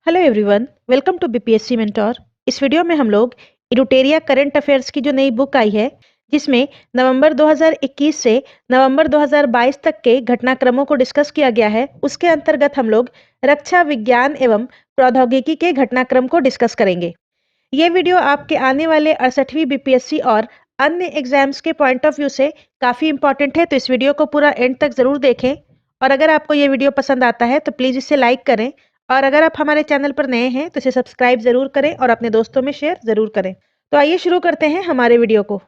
Hello everyone, welcome to BPSC mentor. इस वीडियो में हम लोग इडुटेरिया करंट अफेयर्स की जो नई बुक आई है, जिसमें नवंबर 2021 से नवंबर 2022 तक के घटनाक्रमों को डिस्कस किया गया है, उसके अंतर्गत हम लोग रक्षा विज्ञान एवं प्रौद्योगिकी के घटनाक्रम को डिस्कस करेंगे। ये वीडियो आपके आने वाले 68वीं बीपीएससी और अन्य एग्जाम्स के पॉइंट ऑफ व्यू से काफ़ी इंपॉर्टेंट है, तो इस वीडियो को पूरा एंड तक ज़रूर देखें। और अगर आपको ये वीडियो पसंद आता है तो प्लीज़ इसे लाइक करें, और अगर आप हमारे चैनल पर नए हैं तो इसे सब्सक्राइब ज़रूर करें और अपने दोस्तों में शेयर ज़रूर करें। तो आइए शुरू करते हैं हमारे वीडियो को।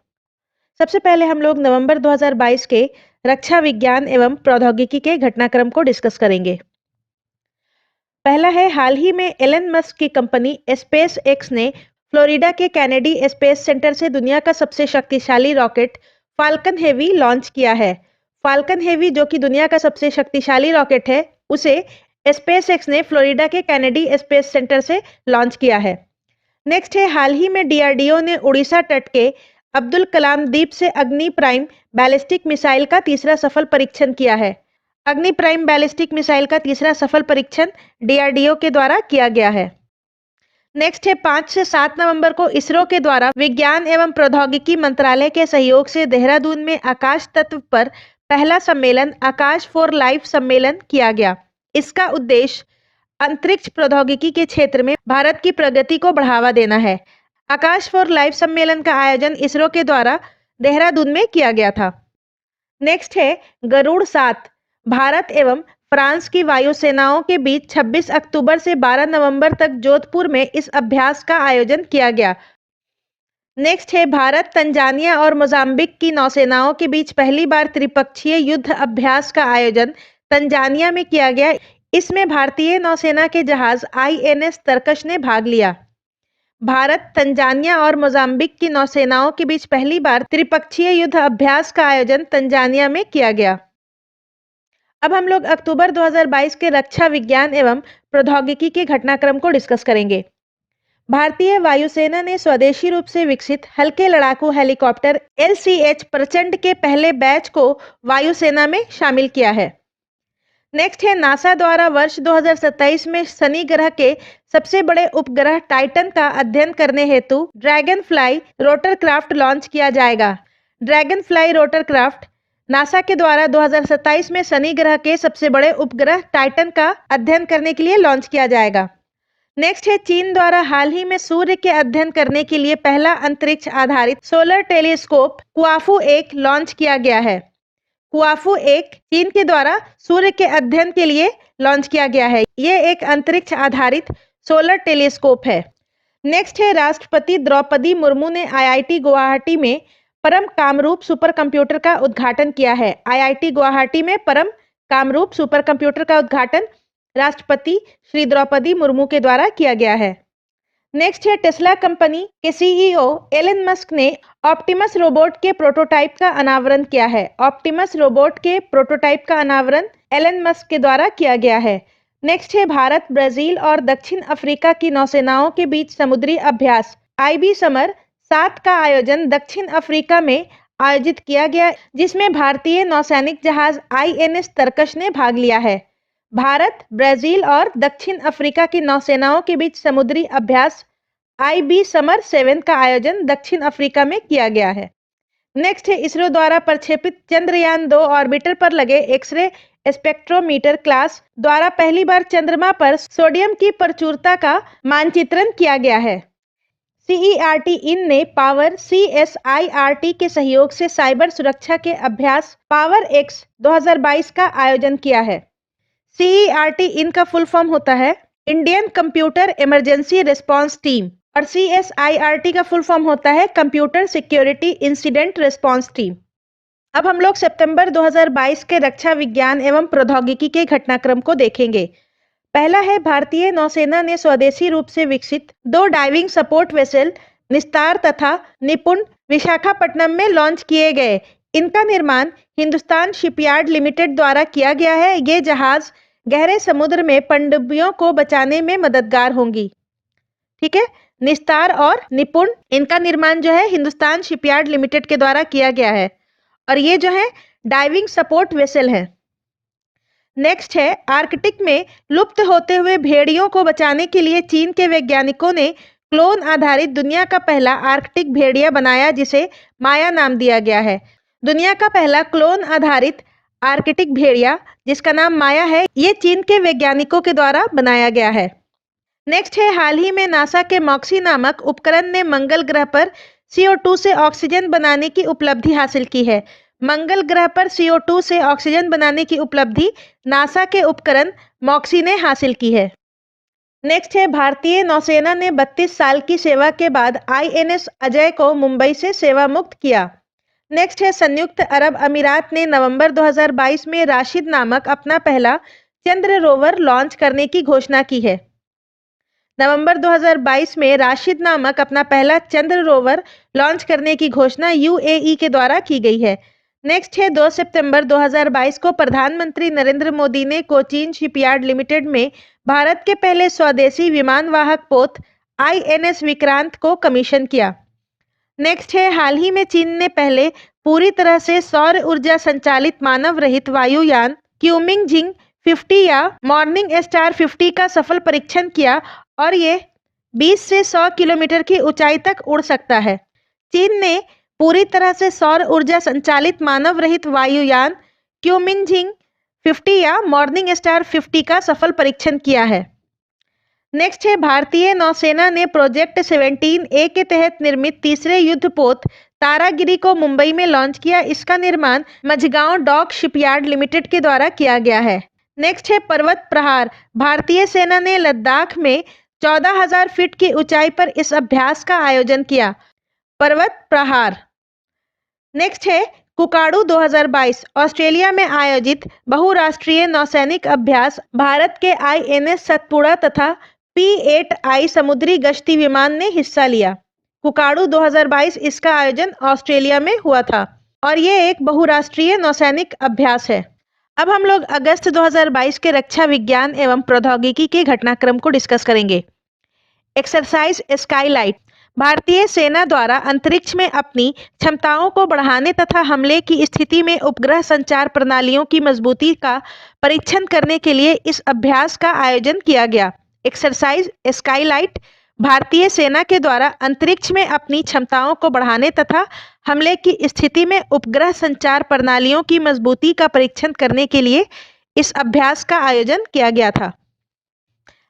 सबसे पहले हम लोग नवंबर 2022 के रक्षा विज्ञान एवं प्रौद्योगिकी के घटनाक्रम को डिस्कस करेंगे। पहला है, हाल ही में एलन मस्क की कंपनी स्पेस एक्स ने फ्लोरिडा के कैनेडी स्पेस सेंटर से दुनिया का सबसे शक्तिशाली रॉकेट फाल्कन हेवी लॉन्च किया है। फाल्कन हेवी, जो कि दुनिया का सबसे शक्तिशाली रॉकेट है, उसे स्पेस एक्स ने फ्लोरिडा के कैनेडी स्पेस सेंटर से लॉन्च किया है। नेक्स्ट है, हाल ही में डीआरडीओ ने उड़ीसा तट के अब्दुल कलाम द्वीप से अग्नि प्राइम बैलिस्टिक मिसाइल का तीसरा सफल परीक्षण किया है। अग्नि प्राइम बैलिस्टिक मिसाइल का तीसरा सफल परीक्षण डीआरडीओ के द्वारा किया गया है। नेक्स्ट है, 5 से 7 नवंबर को इसरो के द्वारा विज्ञान एवं प्रौद्योगिकी मंत्रालय के सहयोग से देहरादून में आकाश तत्व पर पहला सम्मेलन आकाश फॉर लाइफ सम्मेलन किया गया। इसका उद्देश्य अंतरिक्ष प्रौद्योगिकी के क्षेत्र में भारत की प्रगति को बढ़ावा देना है। आकाश फॉर लाइफ सम्मेलन का आयोजन इसरो के द्वारा देहरादून में किया गया था। नेक्स्ट है, गरुड़ 7 भारत एवं फ्रांस की वायुसेनाओं के बीच 26 अक्टूबर से 12 नवंबर तक जोधपुर में इस अभ्यास का आयोजन किया गया। नेक्स्ट है, भारत, तंजानिया और मोजाम्बिक की नौसेनाओं के बीच पहली बार त्रिपक्षीय युद्ध अभ्यास का आयोजन तंजानिया में किया गया। इसमें भारतीय नौसेना के जहाज आईएनएस तरकश ने भाग लिया। भारत, तंजानिया और मोजाम्बिक की नौसेनाओं के बीच पहली बार त्रिपक्षीय युद्ध अभ्यास का आयोजन तंजानिया में किया गया। अब हम लोग अक्टूबर 2022 के रक्षा विज्ञान एवं प्रौद्योगिकी के घटनाक्रम को डिस्कस करेंगे। भारतीय वायुसेना ने स्वदेशी रूप से विकसित हल्के लड़ाकू हेलीकॉप्टर LCH प्रचंड के पहले बैच को वायुसेना में शामिल किया है। नेक्स्ट है, नासा द्वारा वर्ष 2027 में शनि ग्रह के सबसे बड़े उपग्रह टाइटन का अध्ययन करने हेतु ड्रैगन फ्लाई रोटरक्राफ्ट लॉन्च किया जाएगा। ड्रैगन फ्लाई रोटरक्राफ्ट नासा के द्वारा 2027 में शनि ग्रह के सबसे बड़े उपग्रह टाइटन का अध्ययन करने के लिए लॉन्च किया जाएगा। नेक्स्ट है, चीन द्वारा हाल ही में सूर्य के अध्ययन करने के लिए पहला अंतरिक्ष आधारित सोलर टेलीस्कोप कुआफू 1 लॉन्च किया गया है। कुआफू 1 चीन के द्वारा सूर्य के अध्ययन के लिए लॉन्च किया गया है। ये एक अंतरिक्ष आधारित सोलर टेलीस्कोप है। नेक्स्ट है, राष्ट्रपति द्रौपदी मुर्मू ने आईआईटी गुवाहाटी में परम कामरूप सुपर कंप्यूटर का उद्घाटन किया है। आईआईटी गुवाहाटी में परम कामरूप सुपर कंप्यूटर का उद्घाटन राष्ट्रपति श्री द्रौपदी मुर्मू के द्वारा किया गया है। नेक्स्ट है, टेस्ला कंपनी के सीईओ एलन मस्क ने ऑप्टिमस रोबोट के प्रोटोटाइप का अनावरण किया है। ऑप्टिमस रोबोट के प्रोटोटाइप का अनावरण एलन मस्क के द्वारा किया गया है। नेक्स्ट है, भारत, ब्राजील और दक्षिण अफ्रीका की नौसेनाओं के बीच समुद्री अभ्यास IB समर 7 का आयोजन दक्षिण अफ्रीका में आयोजित किया गया, जिसमें भारतीय नौसैनिक जहाज INS तरकश ने भाग लिया है। भारत, ब्राजील और दक्षिण अफ्रीका की नौसेनाओं के बीच समुद्री अभ्यास IB समर 7 का आयोजन दक्षिण अफ्रीका में किया गया है। नेक्स्ट है, इसरो द्वारा प्रक्षेपित चंद्रयान 2 ऑर्बिटर पर लगे एक्सरे स्पेक्ट्रोमीटर क्लास द्वारा पहली बार चंद्रमा पर सोडियम की प्रचुरता का मानचित्रण किया गया है। CERT इन ने पावर CSIRT के सहयोग से साइबर सुरक्षा के अभ्यास पावर X 2022 का आयोजन किया है। CERT इन का फुल फॉर्म होता है Indian computer emergency response team, और CSIRT का फुल फॉर्म होता है computer security incident response team. अब हम लोग सितंबर 2022 के रक्षा विज्ञान एवं प्रौद्योगिकी के घटनाक्रम को देखेंगे। पहला है, भारतीय नौसेना ने स्वदेशी रूप से विकसित 2 डाइविंग सपोर्ट वेसल निस्तार तथा निपुण विशाखापट्टनम में लॉन्च किए गए। इनका निर्माण हिंदुस्तान शिपयार्ड लिमिटेड द्वारा किया गया है। ये जहाज गहरे समुद्र में पनडुब्बियों को बचाने में मददगार होंगी। ठीक है, निस्तार और निपुण, इनका निर्माण जो है हिंदुस्तान शिपयार्ड लिमिटेड के द्वारा किया गया है, और ये जो है डाइविंग सपोर्ट वेसल है। नेक्स्ट है, आर्कटिक में लुप्त होते हुए भेड़ियों को बचाने के लिए चीन के वैज्ञानिकों ने क्लोन आधारित दुनिया का पहला आर्कटिक भेड़िया बनाया, जिसे माया नाम दिया गया है। दुनिया का पहला क्लोन आधारित आर्कटिक भेड़िया, जिसका नाम माया है, ये चीन के वैज्ञानिकों के द्वारा बनाया गया है। नेक्स्ट है, हाल ही में नासा के मॉक्सी नामक उपकरण ने मंगल ग्रह पर CO2 से ऑक्सीजन बनाने की उपलब्धि हासिल की है। मंगल ग्रह पर CO2 से ऑक्सीजन बनाने की उपलब्धि नासा के उपकरण मॉक्सी ने हासिल की है। नेक्स्ट है, भारतीय नौसेना ने 32 साल की सेवा के बाद INS अजय को मुंबई से सेवा मुक्त किया। नेक्स्ट है, संयुक्त अरब अमीरात ने नवंबर 2022 में राशिद नामक अपना पहला चंद्र रोवर लॉन्च करने की घोषणा की है। नवंबर 2022 में राशिद नामक अपना पहला चंद्र रोवर लॉन्च करने की घोषणा UAE के द्वारा की गई है। नेक्स्ट है, 2 सितंबर 2022 को प्रधानमंत्री नरेंद्र मोदी ने कोचीन शिपयार्ड लिमिटेड में भारत के पहले स्वदेशी विमानवाहक पोत INS विक्रांत को कमीशन किया। नेक्स्ट है, हाल ही में चीन ने पहले पूरी तरह से सौर ऊर्जा संचालित मानव रहित वायुयान क्यूमिंगजिंग 50 या मॉर्निंग स्टार 50 का सफल परीक्षण किया और ये 20 से 100 किलोमीटर की ऊंचाई तक उड़ सकता है। चीन ने पूरी तरह से सौर ऊर्जा संचालित मानव रहित वायुयान क्यूमिंगजिंग 50 या मॉर्निंग स्टार 50 का सफल परीक्षण किया है। नेक्स्ट है, भारतीय नौसेना ने प्रोजेक्ट 17A के तहत निर्मित तीसरे युद्धपोत तारागिरी को मुंबई में लॉन्च किया। इसका निर्माण मझगांव डॉक शिपयार्ड लिमिटेड के द्वारा किया गया है। नेक्स्ट है, पर्वत प्रहार। भारतीय सेना ने लद्दाख में 14,000 फीट की ऊंचाई पर इस अभ्यास का आयोजन किया। पर्वत प्रहार। नेक्स्ट है, कुकाडू 2022 ऑस्ट्रेलिया में आयोजित बहुराष्ट्रीय नौसैनिक अभ्यास। भारत के INS सतपुड़ा तथा P-8I समुद्री गश्ती विमान ने हिस्सा लिया। कुकाडू 2022 इसका आयोजन ऑस्ट्रेलिया में हुआ था और ये एक बहुराष्ट्रीय नौसैनिक अभ्यास है। अब हम लोग अगस्त 2022 के रक्षा विज्ञान एवं प्रौद्योगिकी के घटनाक्रम को डिस्कस करेंगे। Exercise Skylight. भारतीय सेना द्वारा अंतरिक्ष में अपनी क्षमताओं को बढ़ाने तथा हमले की स्थिति में उपग्रह संचार प्रणालियों की मजबूती का परीक्षण करने के लिए इस अभ्यास का आयोजन किया गया। एक्सरसाइज स्काईलाइट भारतीय सेना के द्वारा अंतरिक्ष में अपनी क्षमताओं को बढ़ाने तथा हमले की स्थिति में उपग्रह संचार प्रणालियों की मजबूती का परीक्षण करने के लिए इस अभ्यास का आयोजन किया गया था।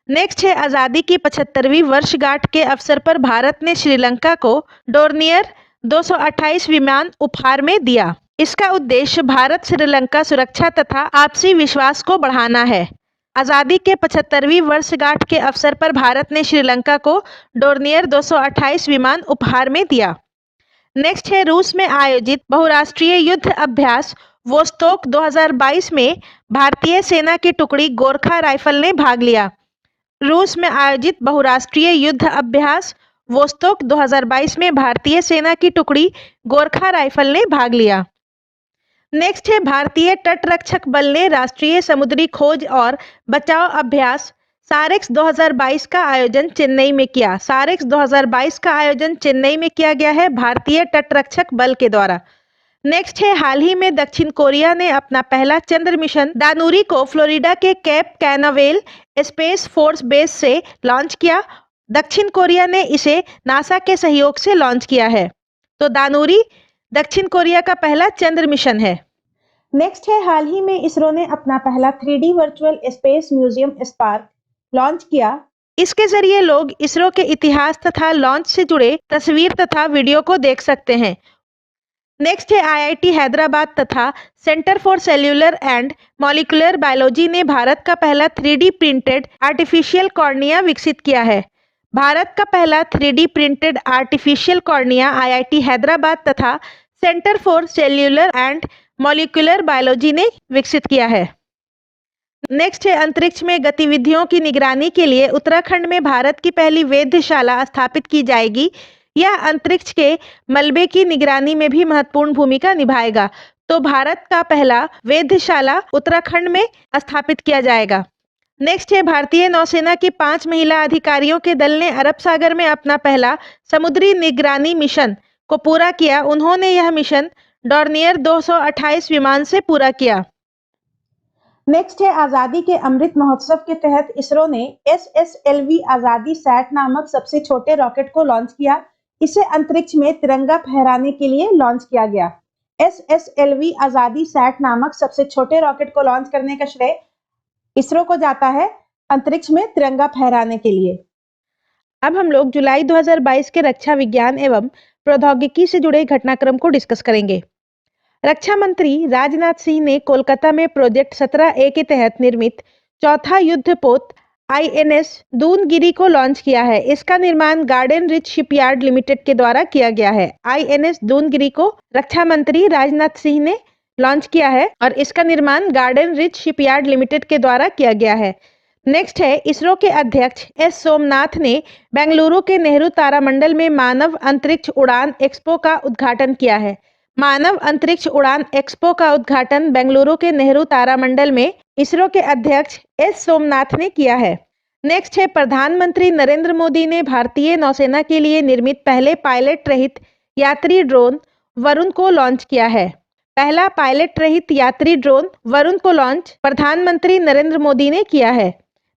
नेक्स्ट है, आज़ादी की 75वीं वर्षगांठ के अवसर पर भारत ने श्रीलंका को डोर्नियर 228 विमान उपहार में दिया। इसका उद्देश्य भारत श्रीलंका सुरक्षा तथा आपसी विश्वास को बढ़ाना है। आज़ादी के 75वीं वर्षगांठ के अवसर पर भारत ने श्रीलंका को डोर्नियर 228 विमान उपहार में दिया। नेक्स्ट है, रूस में आयोजित बहुराष्ट्रीय युद्ध अभ्यास वोस्तोक 2022 में भारतीय सेना की टुकड़ी गोरखा राइफल ने भाग लिया। रूस में आयोजित बहुराष्ट्रीय युद्ध अभ्यास वोस्तोक 2022 में भारतीय सेना की टुकड़ी गोरखा राइफल ने भाग लिया। नेक्स्ट है, भारतीय तटरक्षक बल ने राष्ट्रीय समुद्री खोज और बचाव अभ्यास सारेक्स 2022 का आयोजन चेन्नई में किया। सारेक्स 2022 का आयोजन चेन्नई में किया गया है भारतीय तटरक्षक बल के द्वारा। नेक्स्ट है, हाल ही में दक्षिण कोरिया ने अपना पहला चंद्र मिशन दानुरी को फ्लोरिडा के कैप कैनावेल स्पेस फोर्स बेस से लॉन्च किया। दक्षिण कोरिया ने इसे नासा के सहयोग से लॉन्च किया है। तो दानुरी दक्षिण कोरिया का पहला चंद्र मिशन है। नेक्स्ट है, हाल ही में इसरो ने अपना पहला 3D virtual space museum spark launch किया। इसके जरिए लोग इसरो के इतिहास तथा लॉन्च से जुड़े तस्वीर तथा वीडियो को देख सकते हैं। नेक्स्ट है, IIT हैदराबाद तथा centre for cellular and molecular biology ने भारत का पहला 3D प्रिंटेड आर्टिफिशियल कॉर्निया विकसित किया है। भारत का पहला 3D printed artificial cornea IIT Hyderabad तथा centre for cellular and molecular biology ने विकसित किया है। नेक्स्ट है, अंतरिक्ष में गतिविधियों की निगरानी के लिए उत्तराखंड में भारत की पहली वेधशाला स्थापित की जाएगी। यह अंतरिक्ष के मलबे की निगरानी में भी महत्वपूर्ण भूमिका निभाएगा। तो भारत का पहला वेधशाला उत्तराखंड में स्थापित किया जाएगा। नेक्स्ट है, भारतीय नौसेना की 5 महिला अधिकारियों के दल ने अरब सागर में अपना पहला समुद्री निगरानी मिशन को पूरा किया। उन्होंने यह मिशन डोर्नियर 228 विमान से पूरा किया। नेक्स्ट है आजादी के अमृत महोत्सव के तहत इसरो ने SSLV आजादी सैट नामक सबसे छोटे रॉकेट को लॉन्च किया। इसे अंतरिक्ष में तिरंगा फहराने के लिए लॉन्च किया गया। SSLV आजादी सैट नामक सबसे छोटे रॉकेट को लॉन्च करने का श्रेय इसरो को जाता है अंतरिक्ष में तिरंगा फहराने के लिए। अब हम लोग जुलाई 2022 के रक्षा विज्ञान एवं प्रौद्योगिकी से जुड़े घटनाक्रम को डिस्कस करेंगे। रक्षा मंत्री राजनाथ सिंह ने कोलकाता में प्रोजेक्ट 17A के तहत निर्मित चौथा युद्धपोत INS दूनगिरी को लॉन्च किया है। इसका निर्माण गार्डन रिच शिपयार्ड लिमिटेड के द्वारा किया गया है। INS दूनगिरी को रक्षा मंत्री राजनाथ सिंह ने लॉन्च किया है और इसका निर्माण गार्डन रिच शिपयार्ड लिमिटेड के द्वारा किया गया है। नेक्स्ट है इसरो के अध्यक्ष S सोमनाथ ने बेंगलुरु के नेहरू तारामंडल में मानव अंतरिक्ष उड़ान एक्सपो का उद्घाटन किया है। मानव अंतरिक्ष उड़ान एक्सपो का उद्घाटन बेंगलुरु के नेहरू तारामंडल में इसरो के अध्यक्ष S सोमनाथ ने किया है। नेक्स्ट है प्रधानमंत्री नरेंद्र मोदी ने भारतीय नौसेना के लिए निर्मित पहले पायलट रहित यात्री ड्रोन वरुण को लॉन्च किया है। पहला पायलट रहित यात्री ड्रोन वरुण को लॉन्च प्रधानमंत्री नरेंद्र मोदी ने किया है।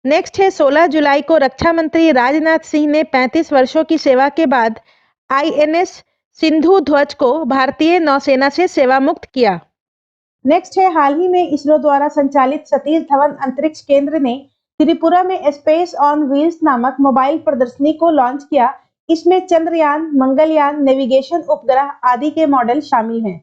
नेक्स्ट है 16 जुलाई को रक्षा मंत्री राजनाथ सिंह ने 35 वर्षों की सेवा के बाद INS सिंधु ध्वज को भारतीय नौसेना से सेवा मुक्त किया। नेक्स्ट है हाल ही में इसरो द्वारा संचालित सतीश धवन अंतरिक्ष केंद्र ने त्रिपुरा में स्पेस ऑन व्हील्स नामक मोबाइल प्रदर्शनी को लॉन्च किया। इसमें चंद्रयान, मंगलयान, नेविगेशन उपग्रह आदि के मॉडल शामिल हैं।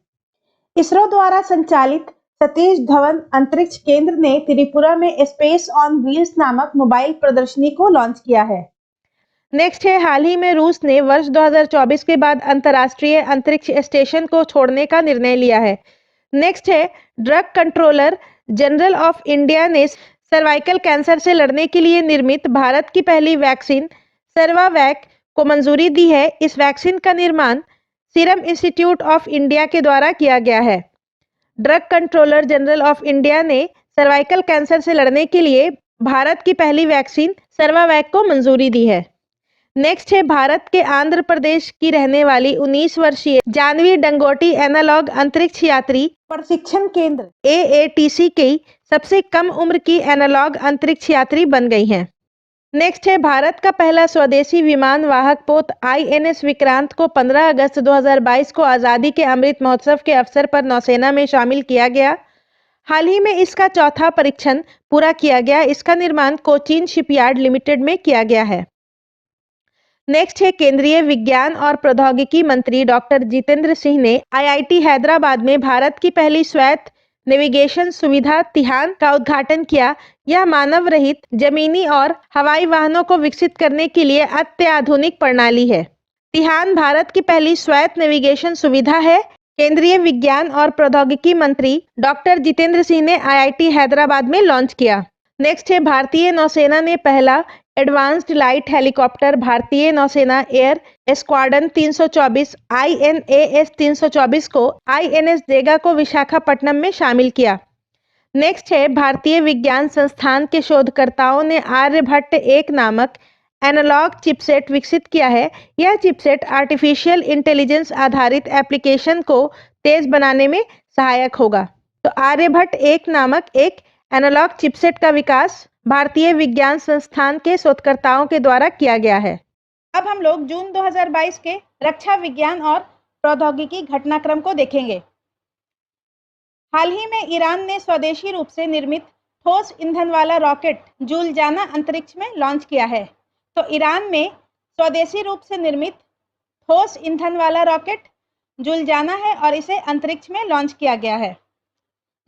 इसरो द्वारा संचालित सतीश धवन अंतरिक्ष केंद्र ने त्रिपुरा में स्पेस ऑन व्हील्स नामक मोबाइल प्रदर्शनी को लॉन्च किया है। नेक्स्ट है हाल ही में रूस ने वर्ष 2024 के बाद अंतर्राष्ट्रीय अंतरिक्ष स्टेशन को छोड़ने का निर्णय लिया है। नेक्स्ट है drug controller general of India ने सर्वाइकल कैंसर से लड़ने के लिए निर्मित भारत की पहली वैक्सीन सर्वावैक को मंजूरी दी है। इस वैक्सीन का निर्माण सीरम इंस्टीट्यूट ऑफ इंडिया के द्वारा किया गया है। Drug controller general of India ने सर्वाइकल कैंसर से लड़ने के लिए भारत की पहली वैक्सीन सर्वावैक को मंजूरी दी है। नेक्स्ट है भारत के आंध्र प्रदेश की रहने वाली 19 वर्षीय जानवी डंगोटी एनालॉग अंतरिक्ष यात्री प्रशिक्षण केंद्र AATC की सबसे कम उम्र की एनालॉग अंतरिक्ष यात्री बन गई हैं। नेक्स्ट है भारत का पहला स्वदेशी विमान वाहक पोत INS विक्रांत को 15 अगस्त 2022 को आज़ादी के अमृत महोत्सव के अवसर पर नौसेना में शामिल किया गया। हाल ही में इसका चौथा परीक्षण पूरा किया गया। इसका निर्माण कोचीन शिपयार्ड लिमिटेड में किया गया है। नेक्स्ट है केंद्रीय विज्ञान और प्रौद्योगिकी मंत्री डॉक्टर जितेंद्र सिंह ने IIT हैदराबाद में भारत की पहली स्वायत्त नेविगेशन सुविधा तिहान का उद्घाटन किया। यह मानव रहित जमीनी और हवाई वाहनों को विकसित करने के लिए अत्याधुनिक प्रणाली है। तिहान भारत की पहली स्वायत्त नेविगेशन सुविधा है। केंद्रीय विज्ञान और प्रौद्योगिकी मंत्री डॉक्टर जितेंद्र सिंह ने IIT हैदराबाद में लॉन्च किया। नेक्स्ट है भारतीय नौसेना ने पहला एडवांस्ड लाइट हेलीकॉप्टर भारतीय नौसेना एयर स्क्वाड्रन 324 INAS 324 को INS देगा को विशाखापट्टनम में शामिल किया। नेक्स्ट है भारतीय विज्ञान संस्थान के शोधकर्ताओं ने आर्यभट्ट 1 नामक एनालॉग चिपसेट विकसित किया है। यह चिपसेट आर्टिफिशियल इंटेलिजेंस आधारित एप्लीकेशन को तेज बनाने में सहायक होगा। तो आर्यभट्ट 1 नामक एक एनालॉग चिपसेट का विकास भारतीय विज्ञान संस्थान के शोधकर्ताओं के द्वारा किया गया है। अब हम लोग जून 2022 के रक्षा विज्ञान और प्रौद्योगिकी घटनाक्रम को देखेंगे। हाल ही में ईरान ने स्वदेशी रूप से निर्मित ठोस ईंधन वाला रॉकेट जुलजाना अंतरिक्ष में लॉन्च किया है। तो ईरान में स्वदेशी रूप से निर्मित ठोस ईंधन वाला रॉकेट जुलजाना है और इसे अंतरिक्ष में लॉन्च किया गया है।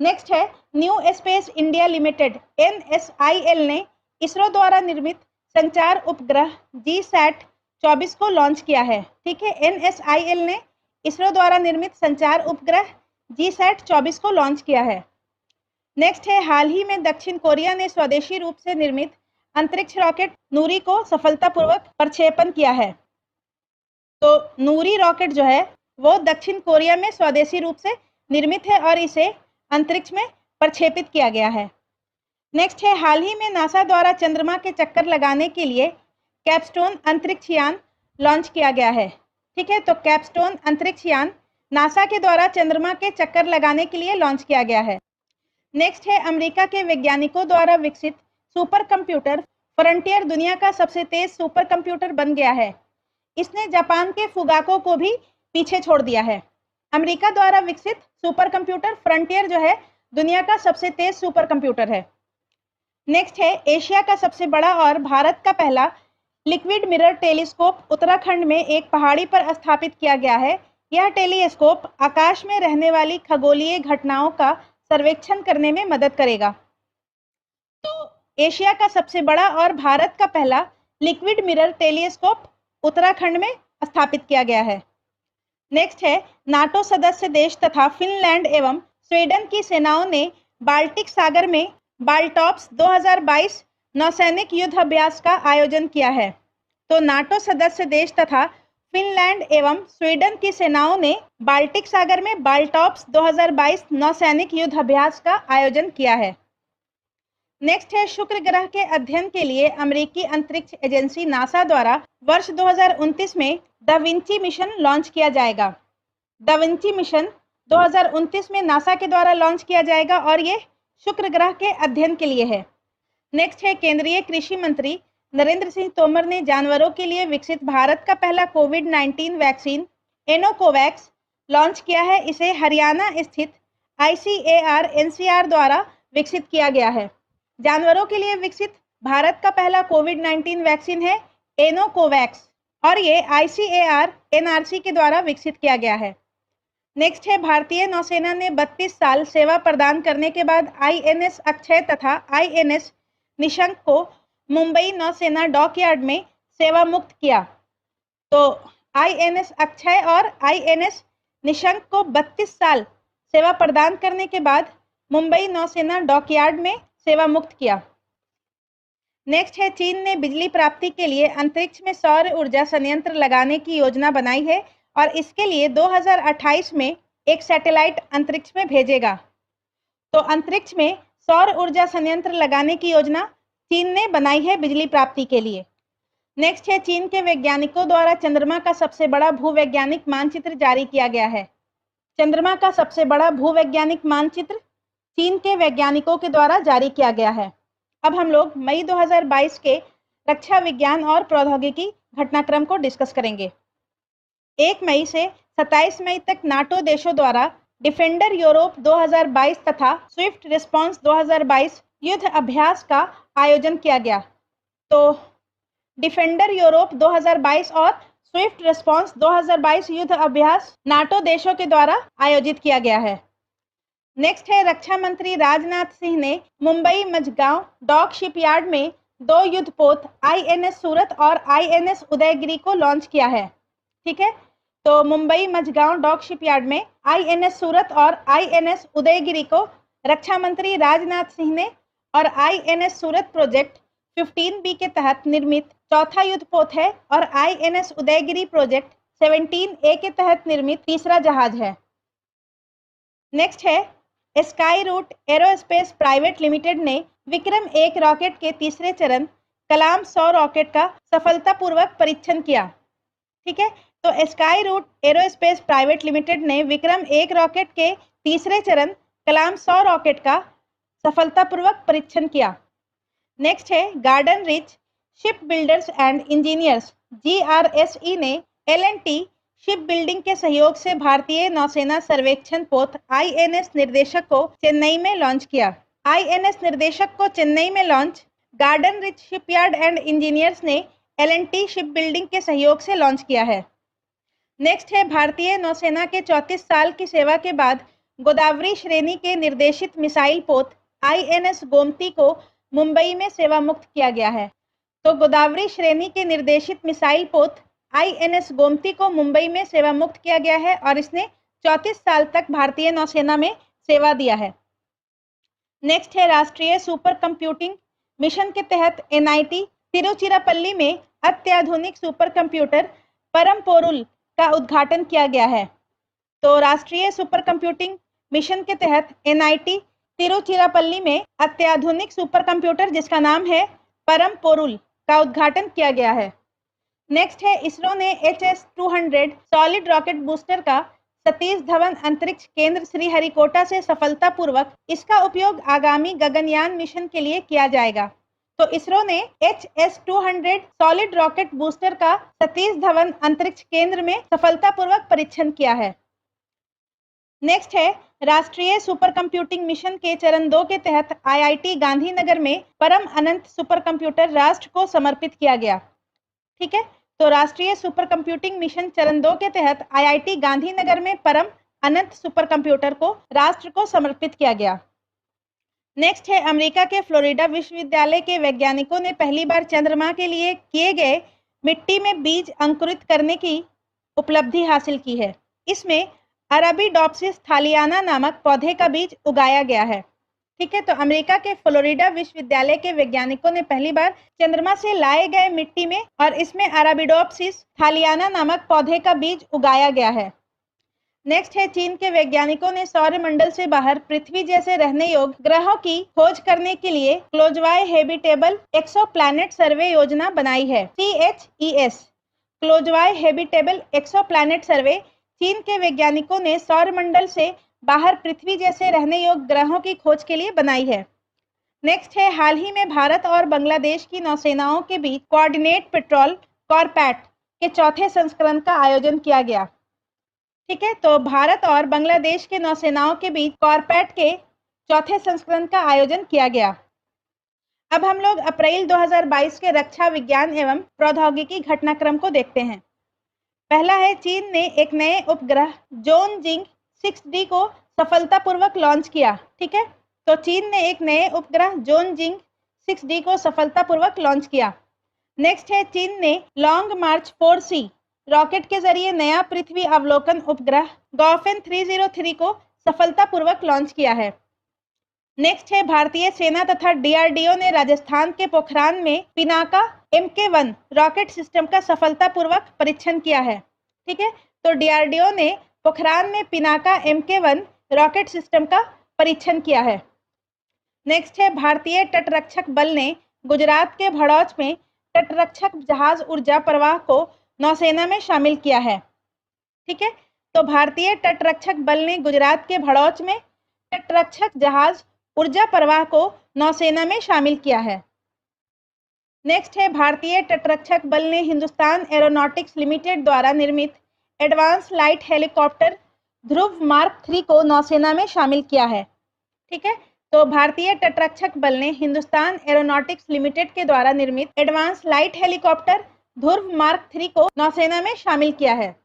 नेक्स्ट है new space India limited NSIL ने इसरो द्वारा निर्मित संचार उपग्रह GSAT 24 को लॉन्च किया है। ठीक है, NSIL ने इसरो द्वारा निर्मित संचार उपग्रह GSAT 24 को लॉन्च किया है। नेक्स्ट है हाल ही में दक्षिण कोरिया ने स्वदेशी रूप से निर्मित अंतरिक्ष रॉकेट नूरी को सफलतापूर्वक प्रक्षेपण किया है। तो नूरी रॉकेट जो है वो दक्षिण कोरिया में स्वदेशी रूप से निर्मित है और इसे अंतरिक्ष में प्रक्षेपित किया गया है। नेक्स्ट है हाल ही में नासा द्वारा चंद्रमा के चक्कर लगाने के लिए कैपस्टोन अंतरिक्ष यान लॉन्च किया गया है। ठीक है, तो कैपस्टोन अंतरिक्ष यान नासा के द्वारा चंद्रमा के चक्कर लगाने के लिए लॉन्च किया गया है। नेक्स्ट है अमेरिका के वैज्ञानिकों द्वारा विकसित सुपर कंप्यूटर फ्रंटियर दुनिया का सबसे तेज सुपर कंप्यूटर बन गया है। इसने जापान के फुगाको को भी पीछे छोड़ दिया है। अमेरिका द्वारा विकसित सुपर कंप्यूटर फ्रंटियर जो है दुनिया का सबसे तेज सुपर कंप्यूटर है। नेक्स्ट है एशिया का सबसे बड़ा और भारत का पहला लिक्विड मिरर टेलीस्कोप उत्तराखंड में एक पहाड़ी पर स्थापित किया गया है। यह टेलीस्कोप आकाश में रहने वाली खगोलीय घटनाओं का सर्वेक्षण करने में मदद करेगा। तो एशिया का सबसे बड़ा और भारत का पहला लिक्विड मिरर टेलीस्कोप उत्तराखंड में स्थापित किया गया है। नेक्स्ट है नाटो सदस्य देश तथा फिनलैंड एवं स्वीडन की सेनाओं ने बाल्टिक सागर में बाल्टॉप्स 2022 नौसैनिक युद्ध अभ्यास का आयोजन किया है। तो नाटो सदस्य देश तथा फिनलैंड एवं स्वीडन की सेनाओं ने बाल्टिक सागर में बाल्टॉप्स 2022 नौसैनिक युद्ध अभ्यास का आयोजन किया है। नेक्स्ट है शुक्र ग्रह के अध्ययन के लिए अमेरिकी अंतरिक्ष एजेंसी नासा द्वारा वर्ष 2029 में दा विंची मिशन लॉन्च किया जाएगा। दा विंची मिशन 2029 में नासा के द्वारा लॉन्च किया जाएगा और ये शुक्र ग्रह के अध्ययन के लिए है। नेक्स्ट है केंद्रीय कृषि मंत्री नरेंद्र सिंह तोमर ने जानवरों के लिए विकसित भारत का पहला कोविड-19 वैक्सीन एनोकोवैक्स लॉन्च किया है। इसे हरियाणा स्थित ICAR-NCR द्वारा विकसित किया गया है। जानवरों के लिए विकसित भारत का पहला कोविड-19 वैक्सीन है एनोकोवैक्स और ये ICAR-NRC के द्वारा विकसित किया गया है। नेक्स्ट है भारतीय नौसेना ने 32 साल सेवा प्रदान करने के बाद INS अक्षय तथा INS निशंक को मुंबई नौसेना डॉकयार्ड में सेवा मुक्त किया। तो INS अक्षय और INS निशंक को 32 साल सेवा प्रदान करने के बाद मुंबई नौसेना डॉकयार्ड में सेवा मुक्त किया। नेक्स्ट है चीन ने बिजली प्राप्ति के लिए अंतरिक्ष में सौर ऊर्जा संयंत्र लगाने की योजना बनाई है और इसके लिए 2028 में एक सैटेलाइट अंतरिक्ष में भेजेगा। तो अंतरिक्ष में सौर ऊर्जा संयंत्र लगाने की योजना चीन ने बनाई है बिजली प्राप्ति के लिए। नेक्स्ट है चीन के वैज्ञानिकों द्वारा चंद्रमा का सबसे बड़ा भूवैज्ञानिक मानचित्र जारी किया गया है। चंद्रमा का सबसे बड़ा भूवैज्ञानिक मानचित्र चीन के वैज्ञानिकों के द्वारा जारी किया गया है। अब हम लोग मई 2022 के रक्षा विज्ञान और प्रौद्योगिकी घटनाक्रम को डिस्कस करेंगे। 1 मई से 27 मई तक नाटो देशों द्वारा डिफेंडर यूरोप 2022 तथा स्विफ्ट रिस्पॉन्स 2022 युद्ध अभ्यास का आयोजन किया गया। तो डिफेंडर यूरोप 2022 और स्विफ्ट रिस्पॉन्स 2022 युद्ध अभ्यास नाटो देशों के द्वारा आयोजित किया गया है। नेक्स्ट है रक्षा मंत्री राजनाथ सिंह ने मुंबई मझगांव डॉक शिपयार्ड में 2 युद्धपोत INS सूरत और INS उदयगिरी को लॉन्च किया है। ठीक है, तो मुंबई मझगांव डॉक शिपयार्ड में INS सूरत और INS उदयगिरी को रक्षा मंत्री राजनाथ सिंह ने और INS सूरत प्रोजेक्ट 15B के तहत निर्मित चौथा युद्धपोत है और INS उदयगिरी प्रोजेक्ट 17A के तहत निर्मित तीसरा जहाज है। नेक्स्ट है Skyroot aerospace private limited ने विक्रम 1 रॉकेट के तीसरे चरण कलाम 100 रॉकेट का सफलतापूर्वक परीक्षण किया। ठीक है, तो Skyroot aerospace private limited ने विक्रम 1 रॉकेट के तीसरे चरण कलाम 100 रॉकेट का सफलतापूर्वक परीक्षण किया। नेक्स्ट है garden rich ship builders and engineers GRSE ने L&T शिप बिल्डिंग के सहयोग से भारतीय नौसेना सर्वेक्षण पोत INS निर्देशक को चेन्नई में लॉन्च किया। INS निर्देशक को चेन्नई में launch garden rich shipyard and engineers ने L&T शिप बिल्डिंग के सहयोग से लॉन्च किया है। नेक्स्ट है भारतीय नौसेना के 34 साल की सेवा के बाद गोदावरी श्रेणी के निर्देशित मिसाइल पोत INS गोमती को मुंबई में सेवा मुक्त किया गया है। तो गोदावरी श्रेणी के निर्देशित मिसाइल पोत INS गोमती को मुंबई में सेवा मुक्त किया गया है और इसने 34 साल तक भारतीय नौसेना में सेवा दिया है। नेक्स्ट है राष्ट्रीय सुपर कंप्यूटिंग मिशन के तहत NIT तिरुचिरापल्ली में अत्याधुनिक सुपर कंप्यूटर परमपोरुल का उद्घाटन किया गया है। तो राष्ट्रीय सुपर कंप्यूटिंग मिशन के तहत NIT तिरुचिरापल्ली में अत्याधुनिक सुपर कंप्यूटर जिसका नाम है परमपोरुल का उद्घाटन किया गया है। नेक्स्ट है इसरो ने HS-200 सॉलिड रॉकेट बूस्टर का सतीश धवन अंतरिक्ष केंद्र श्रीहरिकोटा से सफलतापूर्वक इसका उपयोग आगामी गगनयान मिशन के लिए किया जाएगा। तो इसरो ने HS-200 सॉलिड रॉकेट बूस्टर का सतीश धवन अंतरिक्ष केंद्र में सफलतापूर्वक परीक्षण किया है। नेक्स्ट है, राष्ट्रीय सुपर कंप्यूटिंग मिशन के चरण 2 के तहत IIT गांधीनगर में परम अनंत सुपर कंप्यूटर राष्ट्र को समर्पित किया गया। ठीक है, तो राष्ट्रीय सुपर कंप्यूटिंग मिशन चरण 2 के तहत IIT गांधीनगर में परम अनंत सुपर कंप्यूटर को राष्ट्र को समर्पित किया गया। नेक्स्ट है, अमेरिका के फ्लोरिडा विश्वविद्यालय के वैज्ञानिकों ने पहली बार चंद्रमा के लिए किए गए मिट्टी में बीज अंकुरित करने की उपलब्धि हासिल की है। इसमें अराबिडोप्सिस थालियाना नामक पौधे का बीज उगाया गया है। ठीक है, तो अमेरिका के फ्लोरिडा विश्वविद्यालय के वैज्ञानिकों ने पहली बार चंद्रमा से लाए गए मिट्टी में और इसमें अराबिडोप्सिस थालियाना नामक पौधे का बीज उगाया गया है। नेक्स्ट है, चीन के वैज्ञानिकों ने सौरमंडल से बाहर पृथ्वी जैसे रहने योग्य ग्रहों की खोज करने के लिए क्लोजवाई हैबिटेबल एक्सोप्लैनेट सर्वे योजना बनाई है। CHES क्लोजवाई हैबिटेबल एक्सोप्लैनेट सर्वे चीन के वैज्ञानिकों ने सौरमंडल से बाहर पृथ्वी जैसे रहने योग्य ग्रहों की खोज के लिए बनाई है। नेक्स्ट है, हाल ही में भारत और बांग्लादेश की नौसेनाओं के बीच कोऑर्डिनेट पेट्रोल कॉरपैट के चौथे संस्करण का आयोजन किया गया। ठीक है, तो भारत और बांग्लादेश के नौसेनाओं के बीच कॉरपैट के चौथे संस्करण का आयोजन किया गया। अब हम लोग अप्रैल 2022 के रक्षा विज्ञान एवं प्रौद्योगिकी घटनाक्रम को देखते हैं। पहला है, चीन ने एक नए उपग्रह जोनजिंग 6D को सफलतापूर्वक लॉन्च किया। ठीक है, तो चीन ने एक नए उपग्रह जोनजिंग 6D को सफलतापूर्वक लॉन्च किया। नेक्स्ट है, चीन ने लॉन्ग मार्च 4C रॉकेट के जरिए नया पृथ्वी अवलोकन उपग्रह गॉफेन 303 को सफलतापूर्वक लॉन्च किया है। नेक्स्ट है, भारतीय सेना तथा DRDO ने राजस्थान के पोखरान में पिनाका MK1 रॉकेट सिस्टम का सफलतापूर्वक परीक्षण किया है। ठीक है, तो DRDO ने पोखरान में पिनाका MK1 रॉकेट सिस्टम का परीक्षण किया है। नेक्स्ट है, भारतीय तटरक्षक बल ने गुजरात के भड़ौच में तटरक्षक जहाज ऊर्जा प्रवाह को नौसेना में शामिल किया है। ठीक है, तो भारतीय तटरक्षक बल ने गुजरात के भड़ौच में तटरक्षक जहाज ऊर्जा प्रवाह को नौसेना में शामिल किया है। नेक्स्ट है, भारतीय तटरक्षक बल ने हिंदुस्तान एरोनॉटिक्स लिमिटेड द्वारा निर्मित एडवांस लाइट हेलीकॉप्टर ध्रुव मार्क 3 को नौसेना में शामिल किया है। ठीक है, तो भारतीय तटरक्षक बल ने हिंदुस्तान एरोनॉटिक्स लिमिटेड के द्वारा निर्मित एडवांस लाइट हेलीकॉप्टर ध्रुव मार्क 3 को नौसेना में शामिल किया है।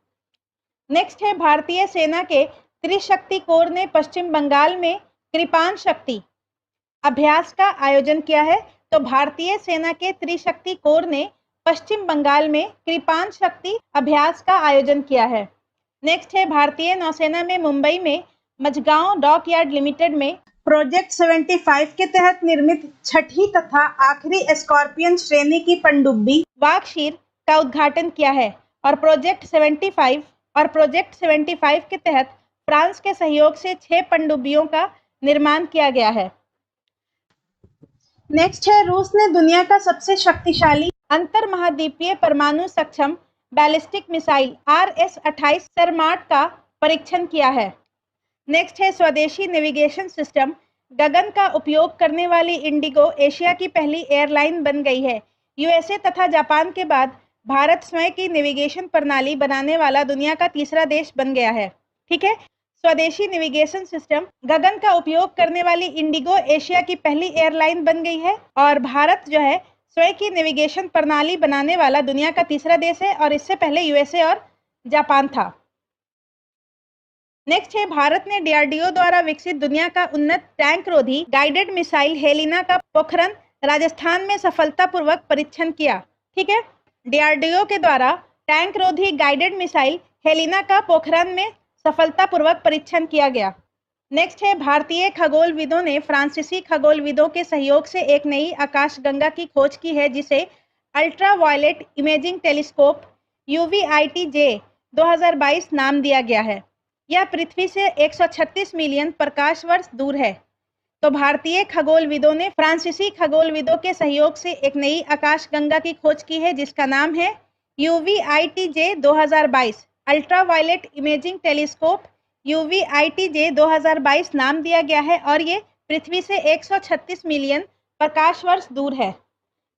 नेक्स्ट है, भारतीय सेना के त्रिशक्ति कोर ने पश्चिम बंगाल में कृपाण शक्ति अभ्यास का आयोजन किया है। तो भारतीय सेना के त्रिशक्ति कोर ने पश्चिम बंगाल में कृपाण शक्ति अभ्यास का आयोजन किया है। नेक्स्ट है, भारतीय नौसेना में मुंबई में मझगांव डॉकयार्ड लिमिटेड में प्रोजेक्ट 75 के तहत निर्मित छठी तथा आखिरी स्कॉर्पियन श्रेणी की पनडुब्बी वाकशीर का उद्घाटन किया है और प्रोजेक्ट 75 के तहत फ्रांस के सहयोग से 6 पनडुब्बियों का निर्माण किया गया है। नेक्स्ट है, रूस ने दुनिया का सबसे शक्तिशाली अंतर महाद्वीपीय परमाणु सक्षम बैलिस्टिक मिसाइल RS-28 सरमाट का परीक्षण किया है। नेक्स्ट है, स्वदेशी नेविगेशन सिस्टम गगन का उपयोग करने वाली इंडिगो एशिया की पहली एयरलाइन बन गई है। USA तथा जापान के बाद भारत स्वयं की नेविगेशन प्रणाली बनाने वाला दुनिया का तीसरा देश बन गया है। ठीक है, स्वदेशी नेविगेशन सिस्टम गगन का उपयोग करने वाली इंडिगो एशिया की पहली एयरलाइन बन गई है और भारत जो है स्वयं की नेविगेशन प्रणाली बनाने वाला दुनिया का तीसरा देश है और इससे पहले USA और जापान था। नेक्स्ट है, भारत ने DRDO द्वारा विकसित दुनिया का उन्नत टैंक रोधी गाइडेड मिसाइल हेलिना का पोखरन राजस्थान में सफलतापूर्वक परीक्षण किया। ठीक है, DRDO के द्वारा टैंक रोधी गाइडेड मिसाइल हेलिना का पोखरन में सफलतापूर्वक परीक्षण किया गया। नेक्स्ट है, भारतीय खगोलविदों ने फ्रांसीसी खगोलविदों के सहयोग से एक नई आकाशगंगा की खोज की है जिसे ultraviolet imaging telescope UVITJ 2022 नाम दिया गया है। यह पृथ्वी से 136 मिलियन प्रकाश वर्ष दूर है। तो भारतीय खगोलविदों ने फ्रांसीसी खगोलविदों के सहयोग से एक नई आकाशगंगा की खोज की है जिसका नाम है UVITJ 2022 ultraviolet imaging telescope UVITJ 2022 नाम दिया गया है और ये पृथ्वी से 136 मिलियन प्रकाश वर्ष दूर है।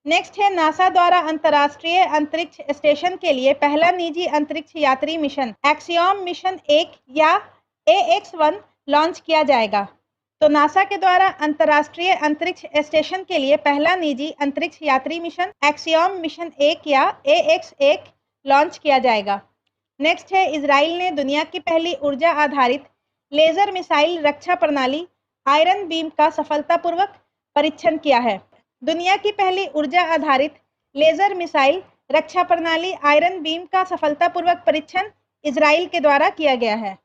नेक्स्ट है नासा द्वारा अंतर्राष्ट्रीय अंतरिक्ष स्टेशन के लिए पहला निजी अंतरिक्ष यात्री मिशन एक्सियोम मिशन 1 या AX-1 लॉन्च किया जाएगा। तो नासा के द्वारा अंतर्राष्ट्रीय अंतरिक्ष स्टेशन के लिए पहला निजी अंतरिक्ष यात्री मिशन एक्सियोम मिशन 1 या AX-1 लॉन्च किया जाएगा। नेक्स्ट है इजराइल ने दुनिया की पहली ऊर्जा आधारित लेजर मिसाइल रक्षा प्रणाली आयरन बीम का सफलतापूर्वक परीक्षण किया है। दुनिया की पहली ऊर्जा आधारित लेजर मिसाइल रक्षा प्रणाली आयरन बीम का सफलतापूर्वक परीक्षण इजराइल के द्वारा किया गया है।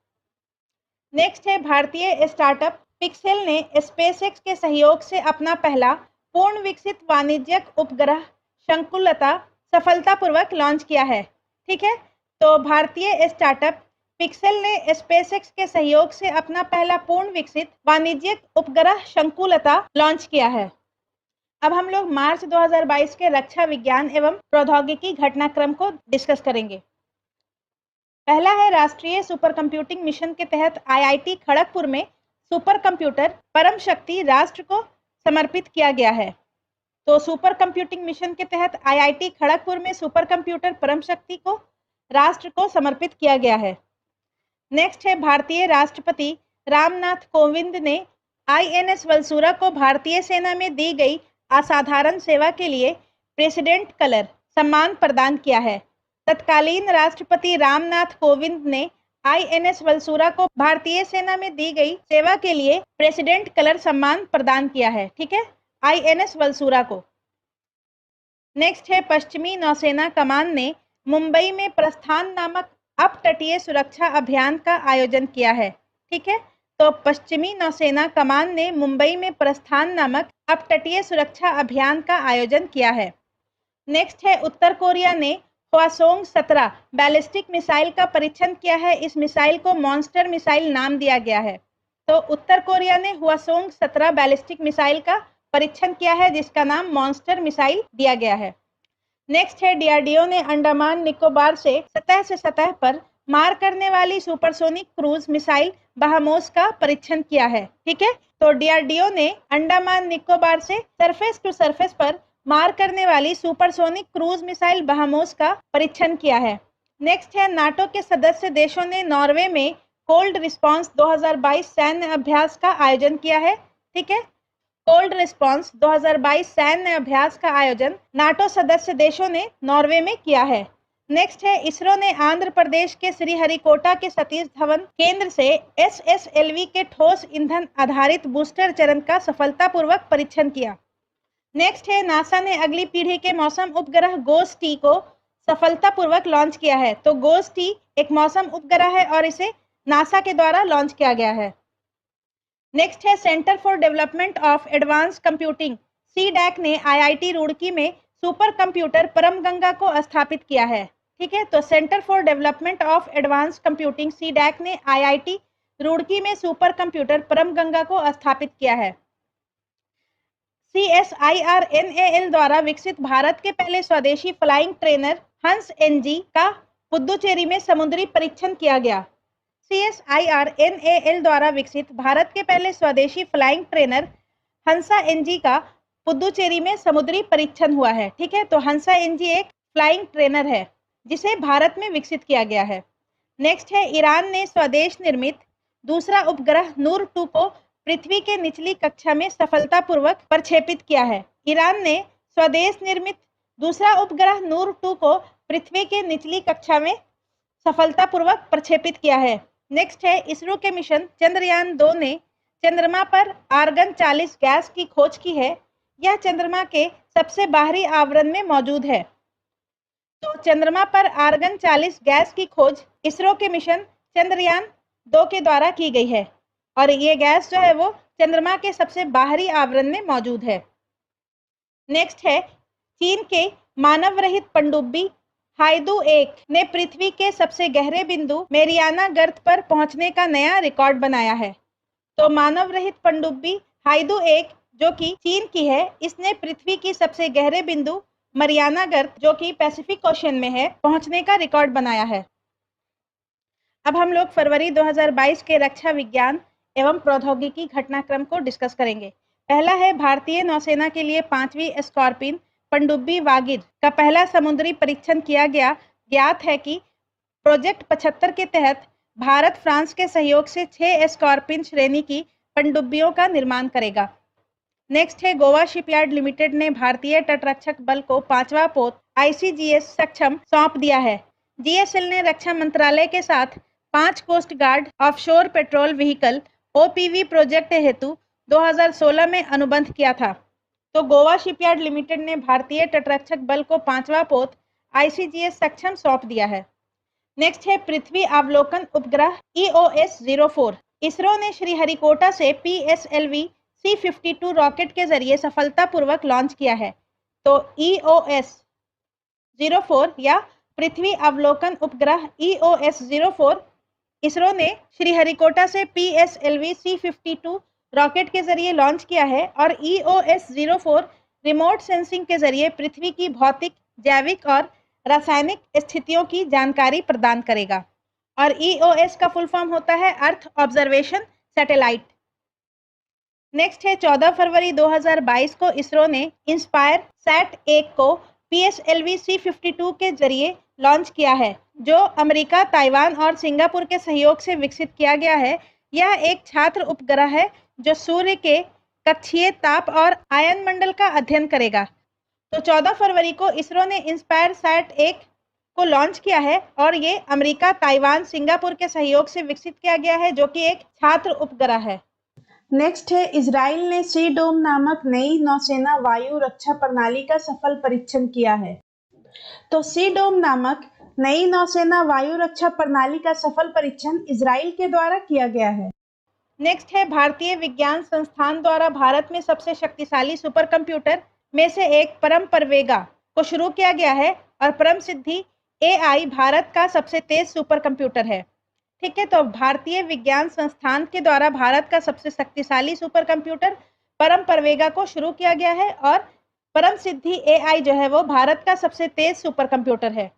नेक्स्ट है भारतीय स्टार्टअप पिक्सेल ने स्पेसएक्स के सहयोग से अपना पहला पूर्ण विकसित वाणिज्यिक उपग्रह शंकुलता सफलतापूर्वक लॉन्च किया है। ठीक है, तो भारतीय स्टार्टअप पिक्सेल ने स्पेसएक्स के सहयोग से अपना पहला पूर्ण विकसित वाणिज्यिक उपग्रह शंकुलता लॉन्च किया है। अब हम लोग मार्च 2022 के रक्षा विज्ञान एवं प्रौद्योगिकी घटनाक्रम को डिस्कस करेंगे। पहला है राष्ट्रीय सुपर कंप्यूटिंग मिशन के तहत IIT खड़गपुर में सुपर कंप्यूटर परम शक्ति राष्ट्र को समर्पित किया गया है। तो सुपर कंप्यूटिंग मिशन के तहत IIT खड़गपुर में सुपर कंप्यूटर परम शक्ति को राष्ट्र को समर्पित किया गया है। नेक्स्ट है भारतीय राष्ट्रपति रामनाथ कोविंद ने INS वलसूरा को भारतीय सेना में दी गई असाधारण सेवा के लिए प्रेसिडेंट कलर सम्मान प्रदान किया है। तत्कालीन राष्ट्रपति रामनाथ कोविंद ने INS वलसूरा को भारतीय सेना में दी गई सेवा के लिए प्रेसिडेंट कलर सम्मान प्रदान किया है। ठीक है, INS वलसूरा को। नेक्स्ट है पश्चिमी नौसेना कमान ने मुंबई में प्रस्थान नामक अपतटीय सुरक्षा अभियान का आयोजन किया है। ठीक है, तो पश्चिमी नौसेना कमान ने मुंबई में प्रस्थान नामक अपतटीय सुरक्षा अभियान का आयोजन किया है। नेक्स्ट है उत्तर कोरिया ने हवासोंग 17 बैलिस्टिक मिसाइल का परीक्षण किया है। इस मिसाइल को मॉन्स्टर मिसाइल नाम दिया गया है। तो उत्तर कोरिया ने हवासोंग 17 बैलिस्टिक मिसाइल का परीक्षण किया है जिसका नाम मॉन्स्टर मिसाइल दिया गया है। नेक्स्ट है DRDO ने अंडमान निकोबार से सतह पर मार करने वाली सुपरसोनिक क्रूज मिसाइल ब्रह्मोस का परीक्षण किया है। ठीक है, तो DRDO ने अंडमान निकोबार से सरफेस टू सरफेस पर मार करने वाली सुपरसोनिक क्रूज मिसाइल ब्रह्मोस का परीक्षण किया है। नेक्स्ट है नाटो के सदस्य देशों ने नॉर्वे में कोल्ड रिस्पांस 2022 सैन्य अभ्यास का आयोजन किया है। ठीक है, कोल्ड रिस्पांस 2022 सैन्य अभ्यास का आयोजन नाटो सदस्य देशों ने नॉर्वे में किया है। नेक्स्ट है इसरो ने आंध्र प्रदेश के श्रीहरिकोटा के सतीश धवन केंद्र से SSLV के ठोस ईंधन आधारित बूस्टर चरण का सफलतापूर्वक परीक्षण किया। नेक्स्ट है नासा ने अगली पीढ़ी के मौसम उपग्रह GOES-T को सफलतापूर्वक लॉन्च किया है। तो GOES-T एक मौसम उपग्रह है और इसे नासा के द्वारा लॉन्च किया गया है। नेक्स्ट है centre for development of advance computing CDAC ने IIT रुड़की में सुपर कंप्यूटर परम गंगा को स्थापित किया है। ठीक है, तो centre for development of advance computing CDAC ने IIT रुड़की में सुपर कंप्यूटर परम गंगा को स्थापित किया है। CSIR-NAL द्वारा विकसित भारत के पहले स्वदेशी फ्लाइंग ट्रेनर हंस NG का पुद्दुचेरी में समुद्री परीक्षण किया गया। CSIR-NAL द्वारा विकसित भारत के पहले स्वदेशी फ्लाइंग ट्रेनर हंसा NG का पुद्दुचेरी में समुद्री परीक्षण हुआ है। ठीक है, तो हंसा NG एक फ्लाइंग ट्रेनर है जिसे भारत में विकसित किया गया है। नेक्स्ट है ईरान ने स्वदेश निर्मित दूसरा उपग्रह नूर 2 को पृथ्वी के निचली कक्षा में सफलतापूर्वक प्रक्षेपित किया है। ईरान ने स्वदेश निर्मित दूसरा उपग्रह नूर 2 को पृथ्वी के निचली कक्षा में सफलतापूर्वक प्रक्षेपित किया है। नेक्स्ट है इसरो के मिशन चंद्रयान 2 ने चंद्रमा पर आर्गन 40 गैस की खोज की है। यह चंद्रमा के सबसे बाहरी आवरण में मौजूद है। तो चंद्रमा पर आर्गन 40 गैस की खोज इसरो के मिशन चंद्रयान 2 के द्वारा की गई है और ये गैस जो है वो चंद्रमा के सबसे बाहरी आवरण में मौजूद है। नेक्स्ट है चीन के मानव रहित पनडुब्बी हाइदू 1 ने पृथ्वी के सबसे गहरे बिंदु मेरियाना गर्त पर पहुंचने का नया रिकॉर्ड बनाया है। तो मानव रहित पनडुब्बी हाइदू 1 जो कि चीन की है, इसने पृथ्वी की सबसे गहरे बिंदु मरियाना गर्त जो कि पैसिफिक ओशन में है पहुंचने का रिकॉर्ड बनाया है। अब हम लोग फरवरी 2022 के रक्षा विज्ञान एवं प्रौद्योगिकी घटनाक्रम को डिस्कस करेंगे। पहला है भारतीय नौसेना के लिए 5वीं स्कॉर्पिन पनडुब्बी वागिर का पहला समुद्री परीक्षण किया गया। ज्ञात है कि प्रोजेक्ट 75 के तहत भारत फ्रांस के सहयोग से 6 स्कॉर्पिन श्रेणी की पनडुब्बियों का निर्माण करेगा। नेक्स्ट है गोवा शिपयार्ड लिमिटेड ने भारतीय तटरक्षक बल को 5वां पोत ICGS सक्षम सौंप दिया है। GSL ने रक्षा मंत्रालय के साथ 5 coast guard offshore patrol vehicle OPV project हेतु 2016 में अनुबंध किया था। तो गोवा शिपयार्ड लिमिटेड ने भारतीय तटरक्षक बल को 5वां पोत ICGS सक्षम सौंप दिया है। नेक्स्ट है पृथ्वी अवलोकन उपग्रह EOS-04। इसरो ने श्रीहरिकोटा से PSLV C-52 रॉकेट के जरिए सफलतापूर्वक लॉन्च किया है। तो EOS-04 या पृथ्वी अवलोकन उपग्रह EOS-04 इसरो ने श्रीहरिकोटा से PSLV C-52 रॉकेट के जरिए लॉन्च किया है और EOS-04 रिमोट सेंसिंग के जरिए पृथ्वी की भौतिक, जैविक और रासायनिक स्थितियों की जानकारी प्रदान करेगा। और EOS का फुल फॉर्म होता है अर्थ ऑब्जर्वेशन सैटेलाइट। नेक्स्ट है 14 फरवरी 2022 को इसरो ने इंस्पायर सैट-1 को PSLV C-52 के जरिए लॉन्च किया है, जो अमेरिका, ताइवान और सिंगापुर के सहयोग से विकसित किया गया है। यह एक छात्र उपग्रह है जो सूर्य के कक्षीय ताप और आयन मंडल का अध्ययन करेगा। तो 14 फरवरी को इसरो ने इंस्पायर सैट-1 को लॉन्च किया है और ये अमेरिका, ताइवान, सिंगापुर के सहयोग से विकसित किया गया है, जो कि एक छात्र उपग्रह है। नेक्स्ट है इजराइल ने सी डोम नामक नई नौसेना वायु रक्षा प्रणाली का सफल परीक्षण किया है। तो सी डोम नामक नई नौसेना वायु रक्षा प्रणाली का सफल परीक्षण इजराइल के द्वारा किया गया है। नेक्स्ट है भारतीय विज्ञान संस्थान द्वारा भारत में सबसे शक्तिशाली सुपर कंप्यूटर में से एक परम परवेगा को शुरू किया गया है और परम सिद्धि AI भारत का सबसे तेज सुपर कंप्यूटर है। ठीक है, तो भारतीय विज्ञान संस्थान के द्वारा भारत का सबसे शक्तिशाली सुपर कंप्यूटर परम परवेगा को शुरू किया गया है और परम सिद्धि AI जो है वो भारत का सबसे तेज सुपर कंप्यूटर है।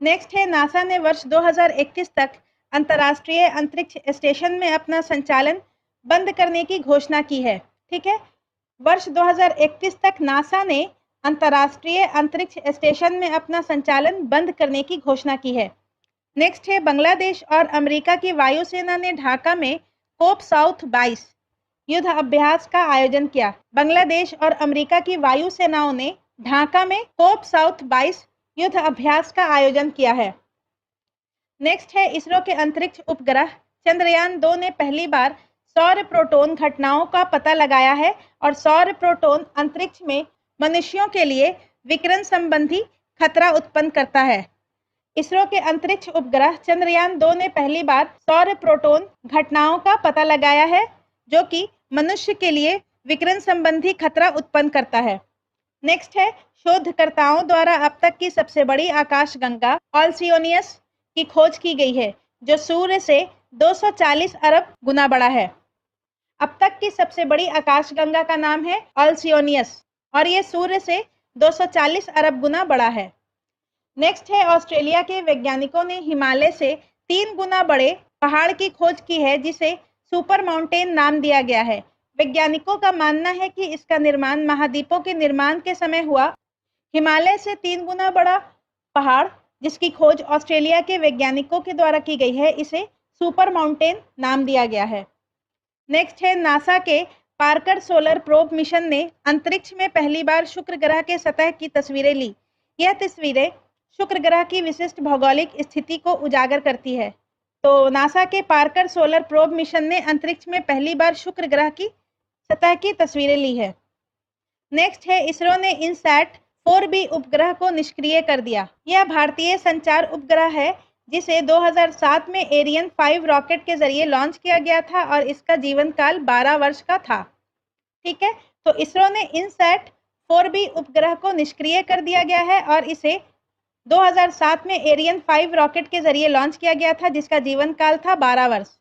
नेक्स्ट है नासा ने वर्ष 2021 तक अंतर्राष्ट्रीय अंतरिक्ष स्टेशन में अपना संचालन बंद करने की घोषणा की है। ठीक है, वर्ष 2031 तक नासा ने अंतर्राष्ट्रीय अंतरिक्ष स्टेशन में अपना संचालन बंद करने की घोषणा की है। नेक्स्ट है बांग्लादेश और अमेरिका की वायुसेना ने ढाका में कोप साउथ 22 युद्ध अभ्यास का आयोजन किया। बांग्लादेश और अमेरिका की वायुसेनाओं ने ढाका में कोप साउथ 22 युद्ध अभ्यास का आयोजन किया है। नेक्स्ट है इसरो के अंतरिक्ष उपग्रह चंद्रयान-2 ने पहली बार सौर प्रोटॉन घटनाओं का पता लगाया है और सौर प्रोटॉन अंतरिक्ष में मनुष्यों के लिए विकिरण संबंधी खतरा उत्पन्न करता है। इसरो के अंतरिक्ष उपग्रह चंद्रयान-2 ने पहली बार सौर प्रोटॉन घटनाओं का पता लगाया है, जो कि मनुष्य के लिए विकिरण संबंधी खतरा उत्पन्न करता है। नेक्स्ट है शोधकर्ताओं द्वारा अब तक की सबसे बड़ी आकाशगंगा ऑल्सियोनियस की खोज की गई है, जो सूर्य से 240 अरब गुना बड़ा है। अब तक की सबसे बड़ी आकाशगंगा का नाम है ऑल्सियोनियस और ये सूर्य से 240 अरब गुना बड़ा है। नेक्स्ट है ऑस्ट्रेलिया के वैज्ञानिकों ने हिमालय से 3 गुना बड़े पहाड़ की खोज की है, जिसे सुपर माउंटेन नाम दिया गया है। वैज्ञानिकों का मानना है कि इसका निर्माण महाद्वीपों के निर्माण के समय हुआ। हिमालय से 3 गुना बड़ा पहाड़ जिसकी खोज ऑस्ट्रेलिया के वैज्ञानिकों के द्वारा की गई है, इसे सुपर माउंटेन नाम दिया गया है। नेक्स्ट है नासा के पार्कर सोलर प्रोब मिशन ने अंतरिक्ष में पहली बार शुक्र ग्रह के सतह की तस्वीरें ली। यह तस्वीरें शुक्र ग्रह की विशिष्ट भौगोलिक स्थिति को उजागर करती है। तो नासा के पार्कर सोलर प्रोब मिशन ने अंतरिक्ष में पहली बार शुक्र ग्रह की सतह की तस्वीरें ली है। नेक्स्ट है इसरो ने इनसैट 4B उपग्रह को निष्क्रिय कर दिया। यह भारतीय संचार उपग्रह है जिसे 2007 में एरियन 5 रॉकेट के जरिए लॉन्च किया गया था और इसका जीवन काल 12 वर्ष का था। ठीक है, तो इसरो ने इनसैट 4B उपग्रह को निष्क्रिय कर दिया गया है और इसे 2007 में एरियन 5 रॉकेट के जरिए लॉन्च किया गया था, जिसका जीवन काल था 12 वर्ष।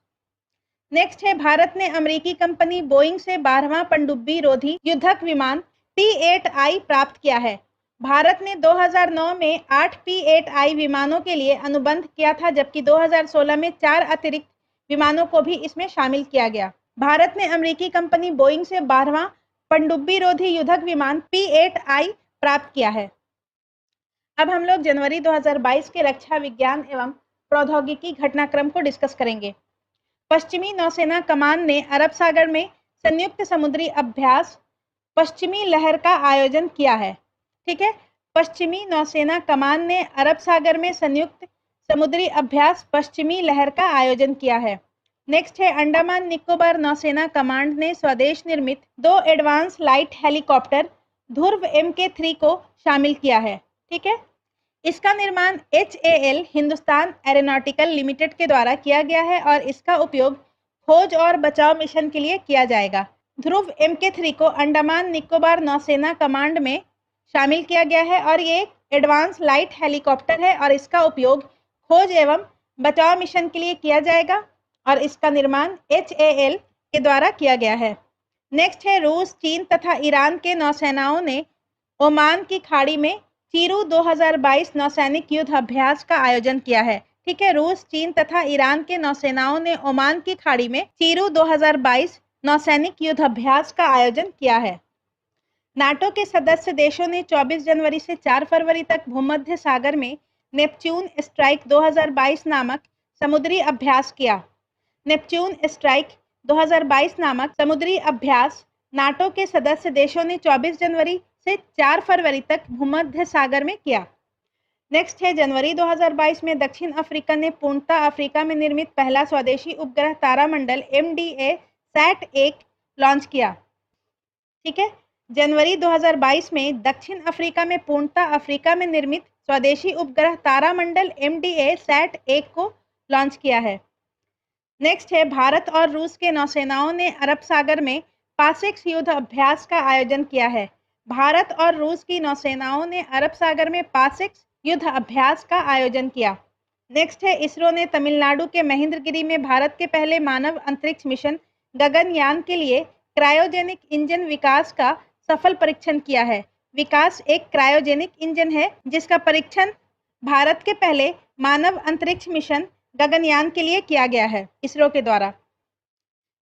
नेक्स्ट है भारत ने अमेरिकी कंपनी बोइंग से 12वां पनडुब्बी रोधी युद्धक विमान P-8I प्राप्त किया है। भारत ने 2009 में 8 P-8I विमानों के लिए अनुबंध किया था, जबकि 2016 में 4 अतिरिक्त विमानों को भी इसमें शामिल किया गया। भारत ने अमेरिकी कंपनी बोइंग से 12वां पनडुब्बी रोधी युद्धक विमान P-8I प्राप्त किया है। अब हम लोग जनवरी 2022 के रक्षा विज्ञान एवं प्रौद्योगिकी घटनाक्रम को डिस्कस करेंगे। पश्चिमी नौसेना कमान ने अरब सागर में संयुक्त समुद्री अभ्यास पश्चिमी लहर का आयोजन किया है। ठीक है, पश्चिमी नौसेना कमान ने अरब सागर में संयुक्त समुद्री अभ्यास पश्चिमी लहर का आयोजन किया है। नेक्स्ट है, अंडमान निकोबार नौसेना कमांड ने स्वदेश निर्मित 2 एडवांस लाइट हेलीकॉप्टर ध्रुव MK3 को शामिल किया है। ठीक है, इसका निर्माण HAL हिंदुस्तान एरोनॉटिकल लिमिटेड के द्वारा किया गया है और इसका उपयोग खोज और बचाव मिशन के लिए किया जाएगा। ध्रुव MK3 को अंडमान निकोबार नौसेना कमांड में शामिल किया गया है और ये एक एडवांस लाइट हेलीकॉप्टर है और इसका उपयोग खोज एवं बचाव मिशन के लिए किया जाएगा और इसका निर्माण HAL के द्वारा किया गया है। नेक्स्ट है, रूस, चीन तथा ईरान के नौसेनाओं ने ओमान की खाड़ी में चीरू 2022 नौसैनिक युद्ध अभ्यास का आयोजन किया है। ठीक है, रूस, चीन तथा ईरान के नौसेनाओं ने ओमान की खाड़ी में चीरू 2022 नौसैनिक युद्ध अभ्यास का आयोजन किया है। नाटो के सदस्य देशों ने 24 जनवरी से 4 फरवरी तक भूमध्य सागर में नेपच्यून स्ट्राइक 2022 नामक समुद्री अभ्यास किया। नेपच्यून स्ट्राइक 2022 नामक समुद्री अभ्यास नाटो के सदस्य देशों ने 24 जनवरी से 4 फरवरी तक भूमध्य सागर में किया। नेक्स्ट है, जनवरी 2022 में दक्षिण अफ्रीका ने पूर्णतः अफ्रीका में निर्मित पहला स्वदेशी उपग्रह तारामंडल MDA-SAT-1 लॉन्च किया। ठीक है, जनवरी 2022 में दक्षिण अफ्रीका में पूर्णतः अफ्रीका में निर्मित स्वदेशी उपग्रह तारामंडल MDA-SAT-1 को लॉन्च किया है। नेक्स्ट है, भारत और रूस के नौसेनाओं ने अरब सागर में पासेक्स युद्ध अभ्यास का आयोजन किया है। भारत और रूस की नौसेनाओं ने अरब सागर में पासेक्स युद्ध अभ्यास का आयोजन किया। नेक्स्ट है, इसरो ने तमिलनाडु के महेंद्रगिरी में भारत के पहले मानव अंतरिक्ष मिशन गगनयान के लिए क्रायोजेनिक इंजन विकास का सफल परीक्षण किया है। विकास एक क्रायोजेनिक इंजन है जिसका परीक्षण भारत के पहले मानव अंतरिक्ष मिशन गगनयान के लिए किया गया है इसरो के द्वारा।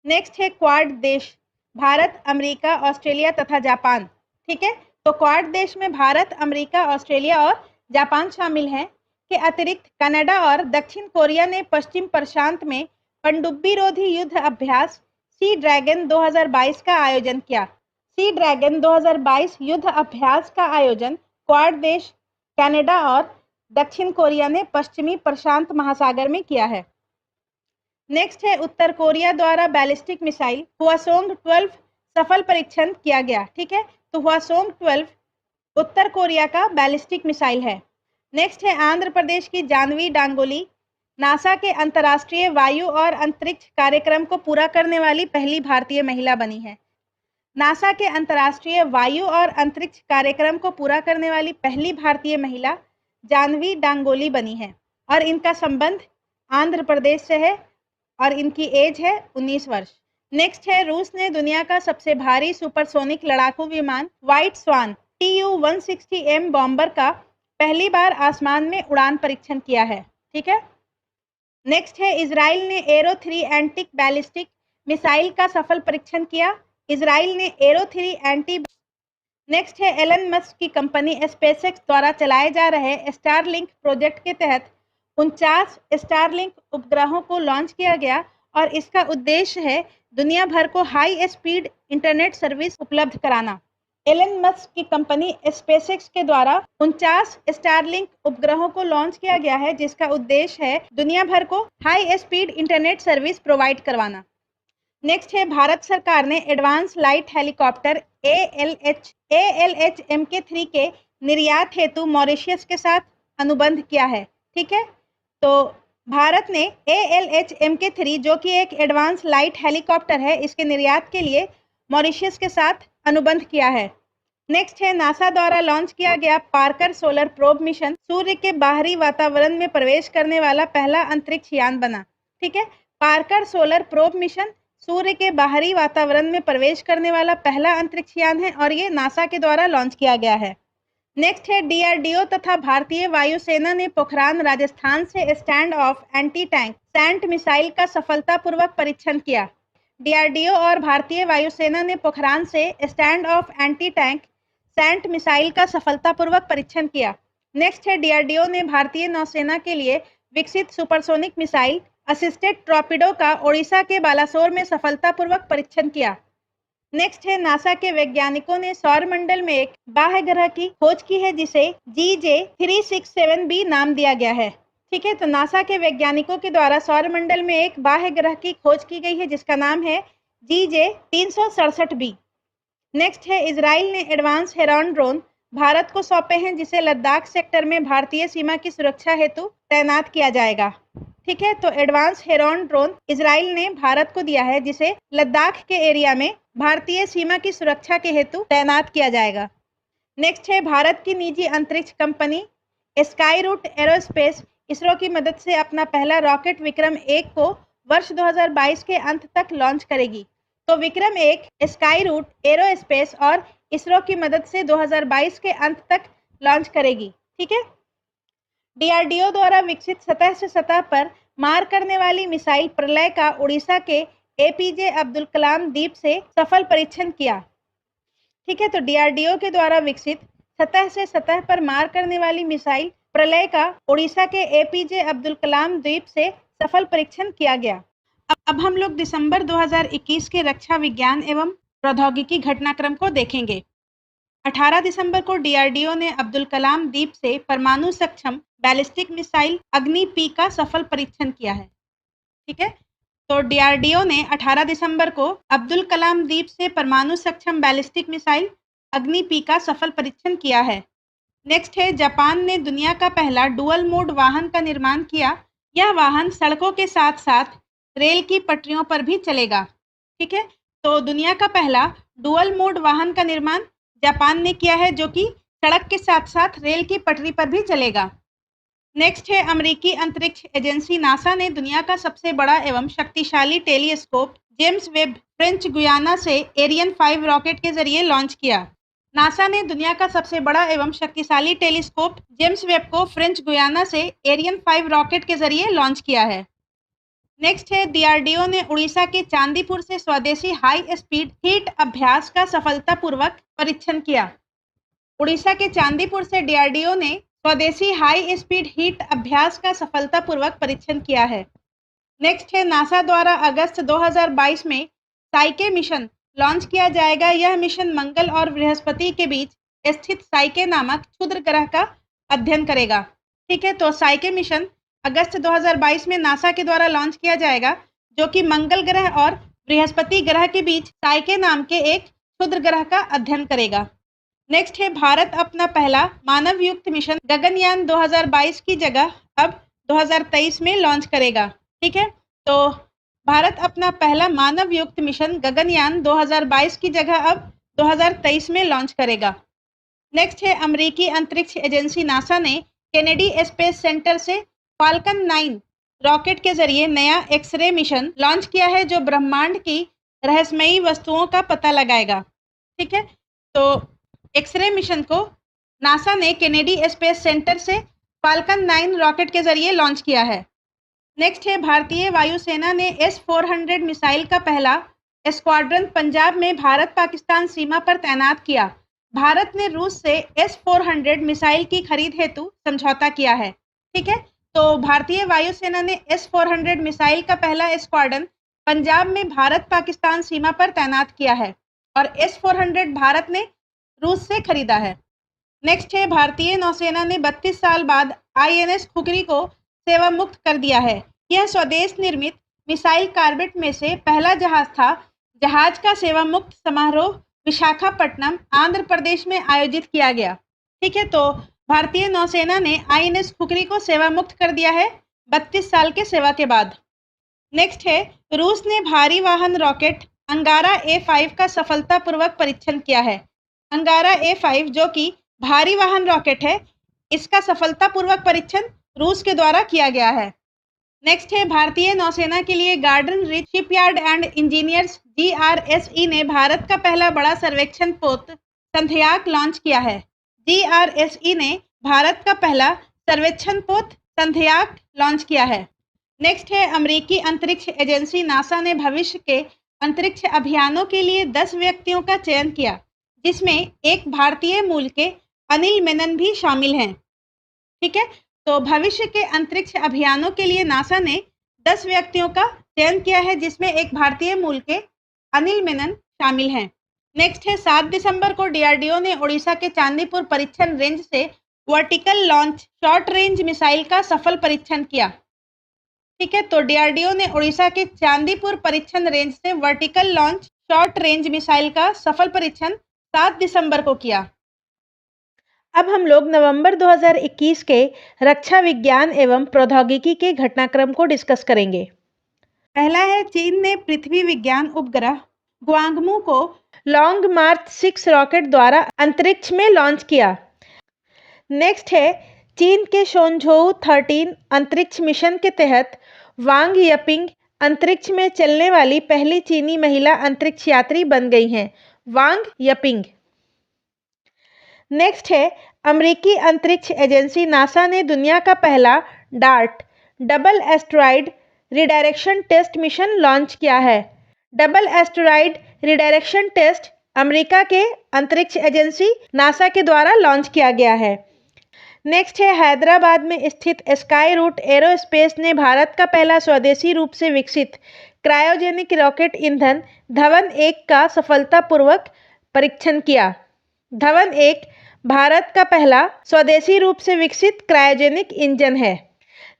नेक्स्ट है, क्वाड देश भारत, अमेरिका, ऑस्ट्रेलिया तथा जापान। ठीक है, तो क्वाड देश में भारत, अमेरिका, ऑस्ट्रेलिया और जापान शामिल हैं। के अतिरिक्त कनाडा और दक्षिण कोरिया ने पश्चिम प्रशांत में पनडुब्बी रोधी युद्ध अभ्यास सी ड्रैगन 2022 का आयोजन किया। सी ड्रैगन 2022 युद्ध अभ्यास का आयोजन क्वाड देश, कनाडा और दक्षिण कोरिया ने पश्चिमी प्रशांत महासागर में किया है। नेक्स्ट है, उत्तर कोरिया द्वारा बैलिस्टिक मिसाइल हवासोंग-12 सफल परीक्षण किया गया। ठीक है, तो हवासोंग-12 उत्तर कोरिया का बैलिस्टिक मिसाइल है। नेक्स्ट है, आंध्र प्रदेश की जानवी डांगोली नासा के अंतर्राष्ट्रीय वायु और अंतरिक्ष कार्यक्रम को पूरा करने वाली पहली भारतीय महिला बनी है। नासा के अंतर्राष्ट्रीय वायु और अंतरिक्ष कार्यक्रम को पूरा करने वाली पहली भारतीय महिला जानवी डांगोली बनी है और इनका संबंध आंध्र प्रदेश से है और इनकी एज है 19 वर्ष। नेक्स्ट है, रूस ने दुनिया का सबसे भारी सुपरसोनिक लड़ाकू विमान व्हाइट स्वान Tu-160M बॉम्बर का पहली बार आसमान में उड़ान परीक्षण किया है। ठीक है, नेक्स्ट है, इजराइल ने एरो 3 एंटी बैलिस्टिक मिसाइल का सफल परीक्षण किया। इजराइल ने एरो 3 एंटी। नेक्स्ट है, एलन मस्क की कंपनी स्पेसएक्स द्वारा चलाए जा रहे स्टारलिंक प्रोजेक्ट के तहत 49 स्टारलिंक उपग्रहों को लॉन्च किया गया और इसका उद्देश्य है दुनिया भर को हाई स्पीड इंटरनेट सर्विस उपलब्ध कराना। एलन मस्क की कंपनी स्पेसएक्स के द्वारा 49 स्टारलिंक उपग्रहों को लॉन्च किया गया है जिसका उद्देश्य है दुनिया भर को high speed internet service provide करवाना। नेक्स्ट है, भारत सरकार ने advance light helicopter ALH MK3 के निर्यात हेतु मॉरिशस के साथ अनुबंध किया है। ठीक है, तो भारत ने ALH MK3 जो कि एक एडवांस लाइट हेलीकॉप्टर है, इसके निर्यात के लिए मॉरिशस के साथ अनुबंध किया है। नेक्स्ट है, नासा द्वारा लॉन्च किया गया पार्कर सोलर प्रोब मिशन सूर्य के बाहरी वातावरण में प्रवेश करने वाला पहला अंतरिक्ष यान बना। ठीक है, पार्कर सोलर प्रोब मिशन सूर्य के बाहरी वातावरण में प्रवेश करने वाला पहला अंतरिक्ष यान है और ये नासा के द्वारा लॉन्च किया गया है। नेक्स्ट है डीआरडीओ तथा भारतीय वायुसेना ने पोखरान राजस्थान से stand off anti tank SANT missile का सफलतापूर्वक परीक्षण किया। डीआरडीओ और भारतीय वायुसेना ने पोखरान से stand off anti tank SANT missile का सफलतापूर्वक परीक्षण किया। नेक्स्ट है डीआरडीओ ने भारतीय नौसेना के लिए विकसित सुपरसोनिक मिसाइल असिस्टेड टॉर्पीडो का ओडिशा के बालासोर में सफलतापूर्वक परीक्षण किया। नेक्स्ट है नासा के वैज्ञानिकों ने सौरमंडल में एक बाह्य ग्रह की खोज की है जिसे GJ367b नाम दिया गया है। ठीक है, तो नासा के वैज्ञानिकों के द्वारा सौरमंडल में एक बाह्य ग्रह की खोज की गई है जिसका नाम है GJ367b। नेक्स्ट है इजराइल ने एडवांस हेरॉन ड्रोन भारत को सौंपे हैं जिसे लद्दाख सेक्टर में भारतीय सीमा की सुरक्षा हेतु तैनात किया जाएगा। ठीक है, तो एडवांस हेरॉन ड्रोन इजराइल ने भारत को दिया है जिसे लद्दाख के एरिया में भारतीय सीमा की सुरक्षा के हेतु तैनात किया जाएगा। नेक्स्ट है भारत की निजी अंतरिक्ष company Skyroot aerospace ISRO की मदद से अपना पहला रॉकेट विक्रम 1 को वर्ष 2022 के अंत तक लॉन्च करेगी। तो विक्रम 1 स्काई रूट एरोस्पेस और इसरो की मदद से 2022 के अंत तक लॉन्च करेगी। ठीक है, डीआरडीओ द्वारा विकसित सतह से सतह पर मार करने वाली मिसाइल प्रलय का उड़ीसा के एपीजे अब्दुल कलाम द्वीप से सफल परीक्षण किया। ठीक है, तो डीआरडीओ के द्वारा विकसित सतह से सतह पर मार करने वाली मिसाइल प्रलय का उड़ीसा के एपीजे अब्दुल कलाम द्वीप से सफल परीक्षण किया गया। अब हम लोग दिसंबर 2021 के रक्षा विज्ञान एवं प्रौद्योगिकी घटनाक्रम को देखेंगे। 18 दिसंबर को डीआरडीओ ने अब्दुल कलाम द्वीप से परमाणु सक्षम बैलिस्टिक मिसाइल अग्नि पी का सफल परीक्षण किया है। ठीक है, तो डीआरडीओ ने 18 दिसंबर को अब्दुल कलाम द्वीप से परमाणु सक्षम बैलिस्टिक मिसाइल अग्नि पी का सफल परीक्षण किया है। नेक्स्ट है जापान ने दुनिया का पहला डुअल मोड वाहन का निर्माण किया। यह वाहन सड़कों के साथ साथ रेल की पटरियों पर भी चलेगा। ठीक है, तो दुनिया का पहला डुअल मोड वाहन का निर्माण जापान ने किया है जो कि सड़क के साथ साथ रेल की पटरी पर भी चलेगा। नेक्स्ट है अमेरिकी अंतरिक्ष एजेंसी नासा ने दुनिया का सबसे बड़ा एवं शक्तिशाली telescope James Webb French Guiana से एरियन 5 रॉकेट के जरिए लॉन्च किया। नासा ने दुनिया का सबसे बड़ा एवं शक्तिशाली टेलीस्कोप जेम्स वेब को फ्रेंच गुयाना से एरियन 5 रॉकेट के जरिए लॉन्च किया है। नेक्स्ट है डीआरडीओ ने उड़ीसा के चांदीपुर से स्वदेशी हाई स्पीड हीट अभ्यास का सफलतापूर्वक परीक्षण किया। उड़ीसा के चांदीपुर से डीआरडीओ ने स्वदेशी हाई स्पीड हीट अभ्यास का सफलतापूर्वक परीक्षण किया है। नेक्स्ट है नासा द्वारा अगस्त 2022 में साइके मिशन लॉन्च किया जाएगा। यह मिशन मंगल और बृहस्पति के बीच स्थित साइके नामक क्षुद्र ग्रह का अध्ययन करेगा। ठीक है, तो साइके मिशन अगस्त 2022 में नासा के द्वारा लॉन्च किया जाएगा जो कि मंगल ग्रह और बृहस्पति ग्रह के बीच साइके नाम के एक क्षुद्र ग्रह का अध्ययन करेगा। नेक्स्ट है भारत अपना पहला मानव युक्त मिशन गगनयान 2022 की जगह अब 2023 में लॉन्च करेगा। ठीक है, तो भारत अपना पहला मानव युक्त मिशन गगनयान 2022 की जगह अब 2023 में लॉन्च करेगा। नेक्स्ट है अमेरिकी अंतरिक्ष एजेंसी नासा ने केनेडी स्पेस सेंटर से फाल्कन 9 रॉकेट के जरिए नया एक्सरे मिशन लॉन्च किया है जो ब्रह्मांड की रहस्यमयी वस्तुओं का पता लगाएगा। ठीक है, तो एक्सरे मिशन को नासा ने केनेडी स्पेस सेंटर से फाल्कन 9 रॉकेट के जरिए लॉन्च किया है। नेक्स्ट है भारतीय वायुसेना ने S-400 मिसाइल का पहला स्क्वाड्रन पंजाब में भारत पाकिस्तान सीमा पर तैनात किया। भारत ने रूस से S-400 मिसाइल की खरीद हेतु समझौता किया है। ठीक है, तो भारतीय वायुसेना ने S-400 मिसाइल का पहला स्क्वाड्रन पंजाब में भारत पाकिस्तान सीमा पर तैनात किया है और S-400 भारत ने रूस से खरीदा है। नेक्स्ट है भारतीय नौसेना ने 32 साल बाद INS खुखरी को सेवा मुक्त कर दिया है। यह स्वदेश निर्मित मिसाइल कार्बेट में से पहला जहाज था। जहाज का सेवा मुक्त समारोह विशाखापट्टनम आंध्र प्रदेश में आयोजित किया गया। ठीक है, तो भारतीय नौसेना ने INS खुखरी को सेवा मुक्त कर दिया है 32 साल के सेवा के बाद। नेक्स्ट है रूस ने भारी वाहन रॉकेट अंगारा A5 का सफलतापूर्वक परीक्षण किया है। अंगारा A5 जो कि भारी वाहन रॉकेट है, इसका सफलतापूर्वक परीक्षण रूस के द्वारा किया गया है। नेक्स्ट है भारतीय नौसेना के लिए garden rich shipyard and engineers GRSE ने भारत का पहला बड़ा सर्वेक्षण पोत संध्याक लॉन्च किया है। GRSE ने भारत का पहला सर्वेक्षण पोत संध्याक लॉन्च किया है। नेक्स्ट है अमेरिकी अंतरिक्ष एजेंसी नासा ने भविष्य के अंतरिक्ष अभियानों के लिए 10 व्यक्तियों का चयन किया, जिसमें एक भारतीय मूल के अनिल मेनन भी शामिल हैं। ठीक है, तो भविष्य के अंतरिक्ष अभियानों के लिए नासा ने 10 व्यक्तियों का चयन किया है, जिसमें एक भारतीय मूल के अनिल मेनन शामिल हैं। नेक्स्ट है 7 दिसंबर को डीआरडीओ ने ओडिशा के चांदीपुर परीक्षण रेंज से vertical launch short range missile का सफल परीक्षण किया। ठीक है, तो डीआरडीओ ने ओडिशा के चांदीपुर परीक्षण रेंज से vertical launch short range missile का सफल परीक्षण 7 दिसंबर को किया। अब हम लोग नवंबर 2021 के रक्षा विज्ञान एवं प्रौद्योगिकी के घटनाक्रम को डिस्कस करेंगे। पहला है चीन ने पृथ्वी विज्ञान उपग्रह ग्वांगमू को लॉन्ग मार्च 6 रॉकेट द्वारा अंतरिक्ष में लॉन्च किया। नेक्स्ट है चीन के शोनझोउ 13 अंतरिक्ष मिशन के तहत वांग यपिंग अंतरिक्ष में चलने वाली पहली चीनी महिला अंतरिक्ष यात्री बन गई हैं। वांग यपिंग। नेक्स्ट है अमेरिकी अंतरिक्ष एजेंसी नासा ने दुनिया का पहला DART double asteroid redirection test mission launch किया है। Double asteroid redirection test America के अंतरिक्ष एजेंसी नासा के द्वारा लॉन्च किया गया है। नेक्स्ट है हैदराबाद में स्थित स्काई रूट एरोस्पेस ने भारत का पहला स्वदेशी रूप से विकसित क्रायोजेनिक रॉकेट ईंधन धवन 1 का सफलतापूर्वक परीक्षण किया। धवन 1 भारत का पहला स्वदेशी रूप से विकसित क्रायोजेनिक इंजन है,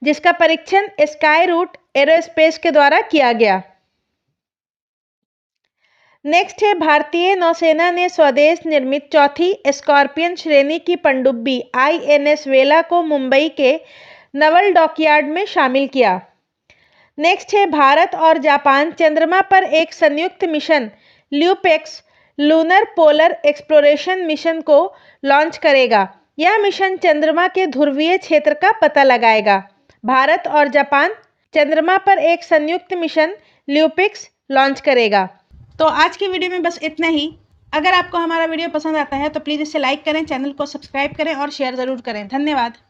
जिसका परीक्षण स्काई रूट एरोस्पेस के द्वारा किया गया। नेक्स्ट है भारतीय नौसेना ने स्वदेश निर्मित चौथी स्कॉर्पियन श्रेणी की पनडुब्बी INS वेला को मुंबई के नवल डॉकयार्ड में शामिल किया। नेक्स्ट है भारत और जापान चंद्रमा पर एक संयुक्त mission LUPEX lunar polar exploration mission को लॉन्च करेगा। यह मिशन चंद्रमा के ध्रुवीय क्षेत्र का पता लगाएगा। भारत और जापान चंद्रमा पर एक संयुक्त मिशन ल्यूपेक्स लॉन्च करेगा। तो आज की वीडियो में बस इतना ही। अगर आपको हमारा वीडियो पसंद आता है तो प्लीज़ इसे लाइक करें, चैनल को सब्सक्राइब करें और शेयर ज़रूर करें। धन्यवाद।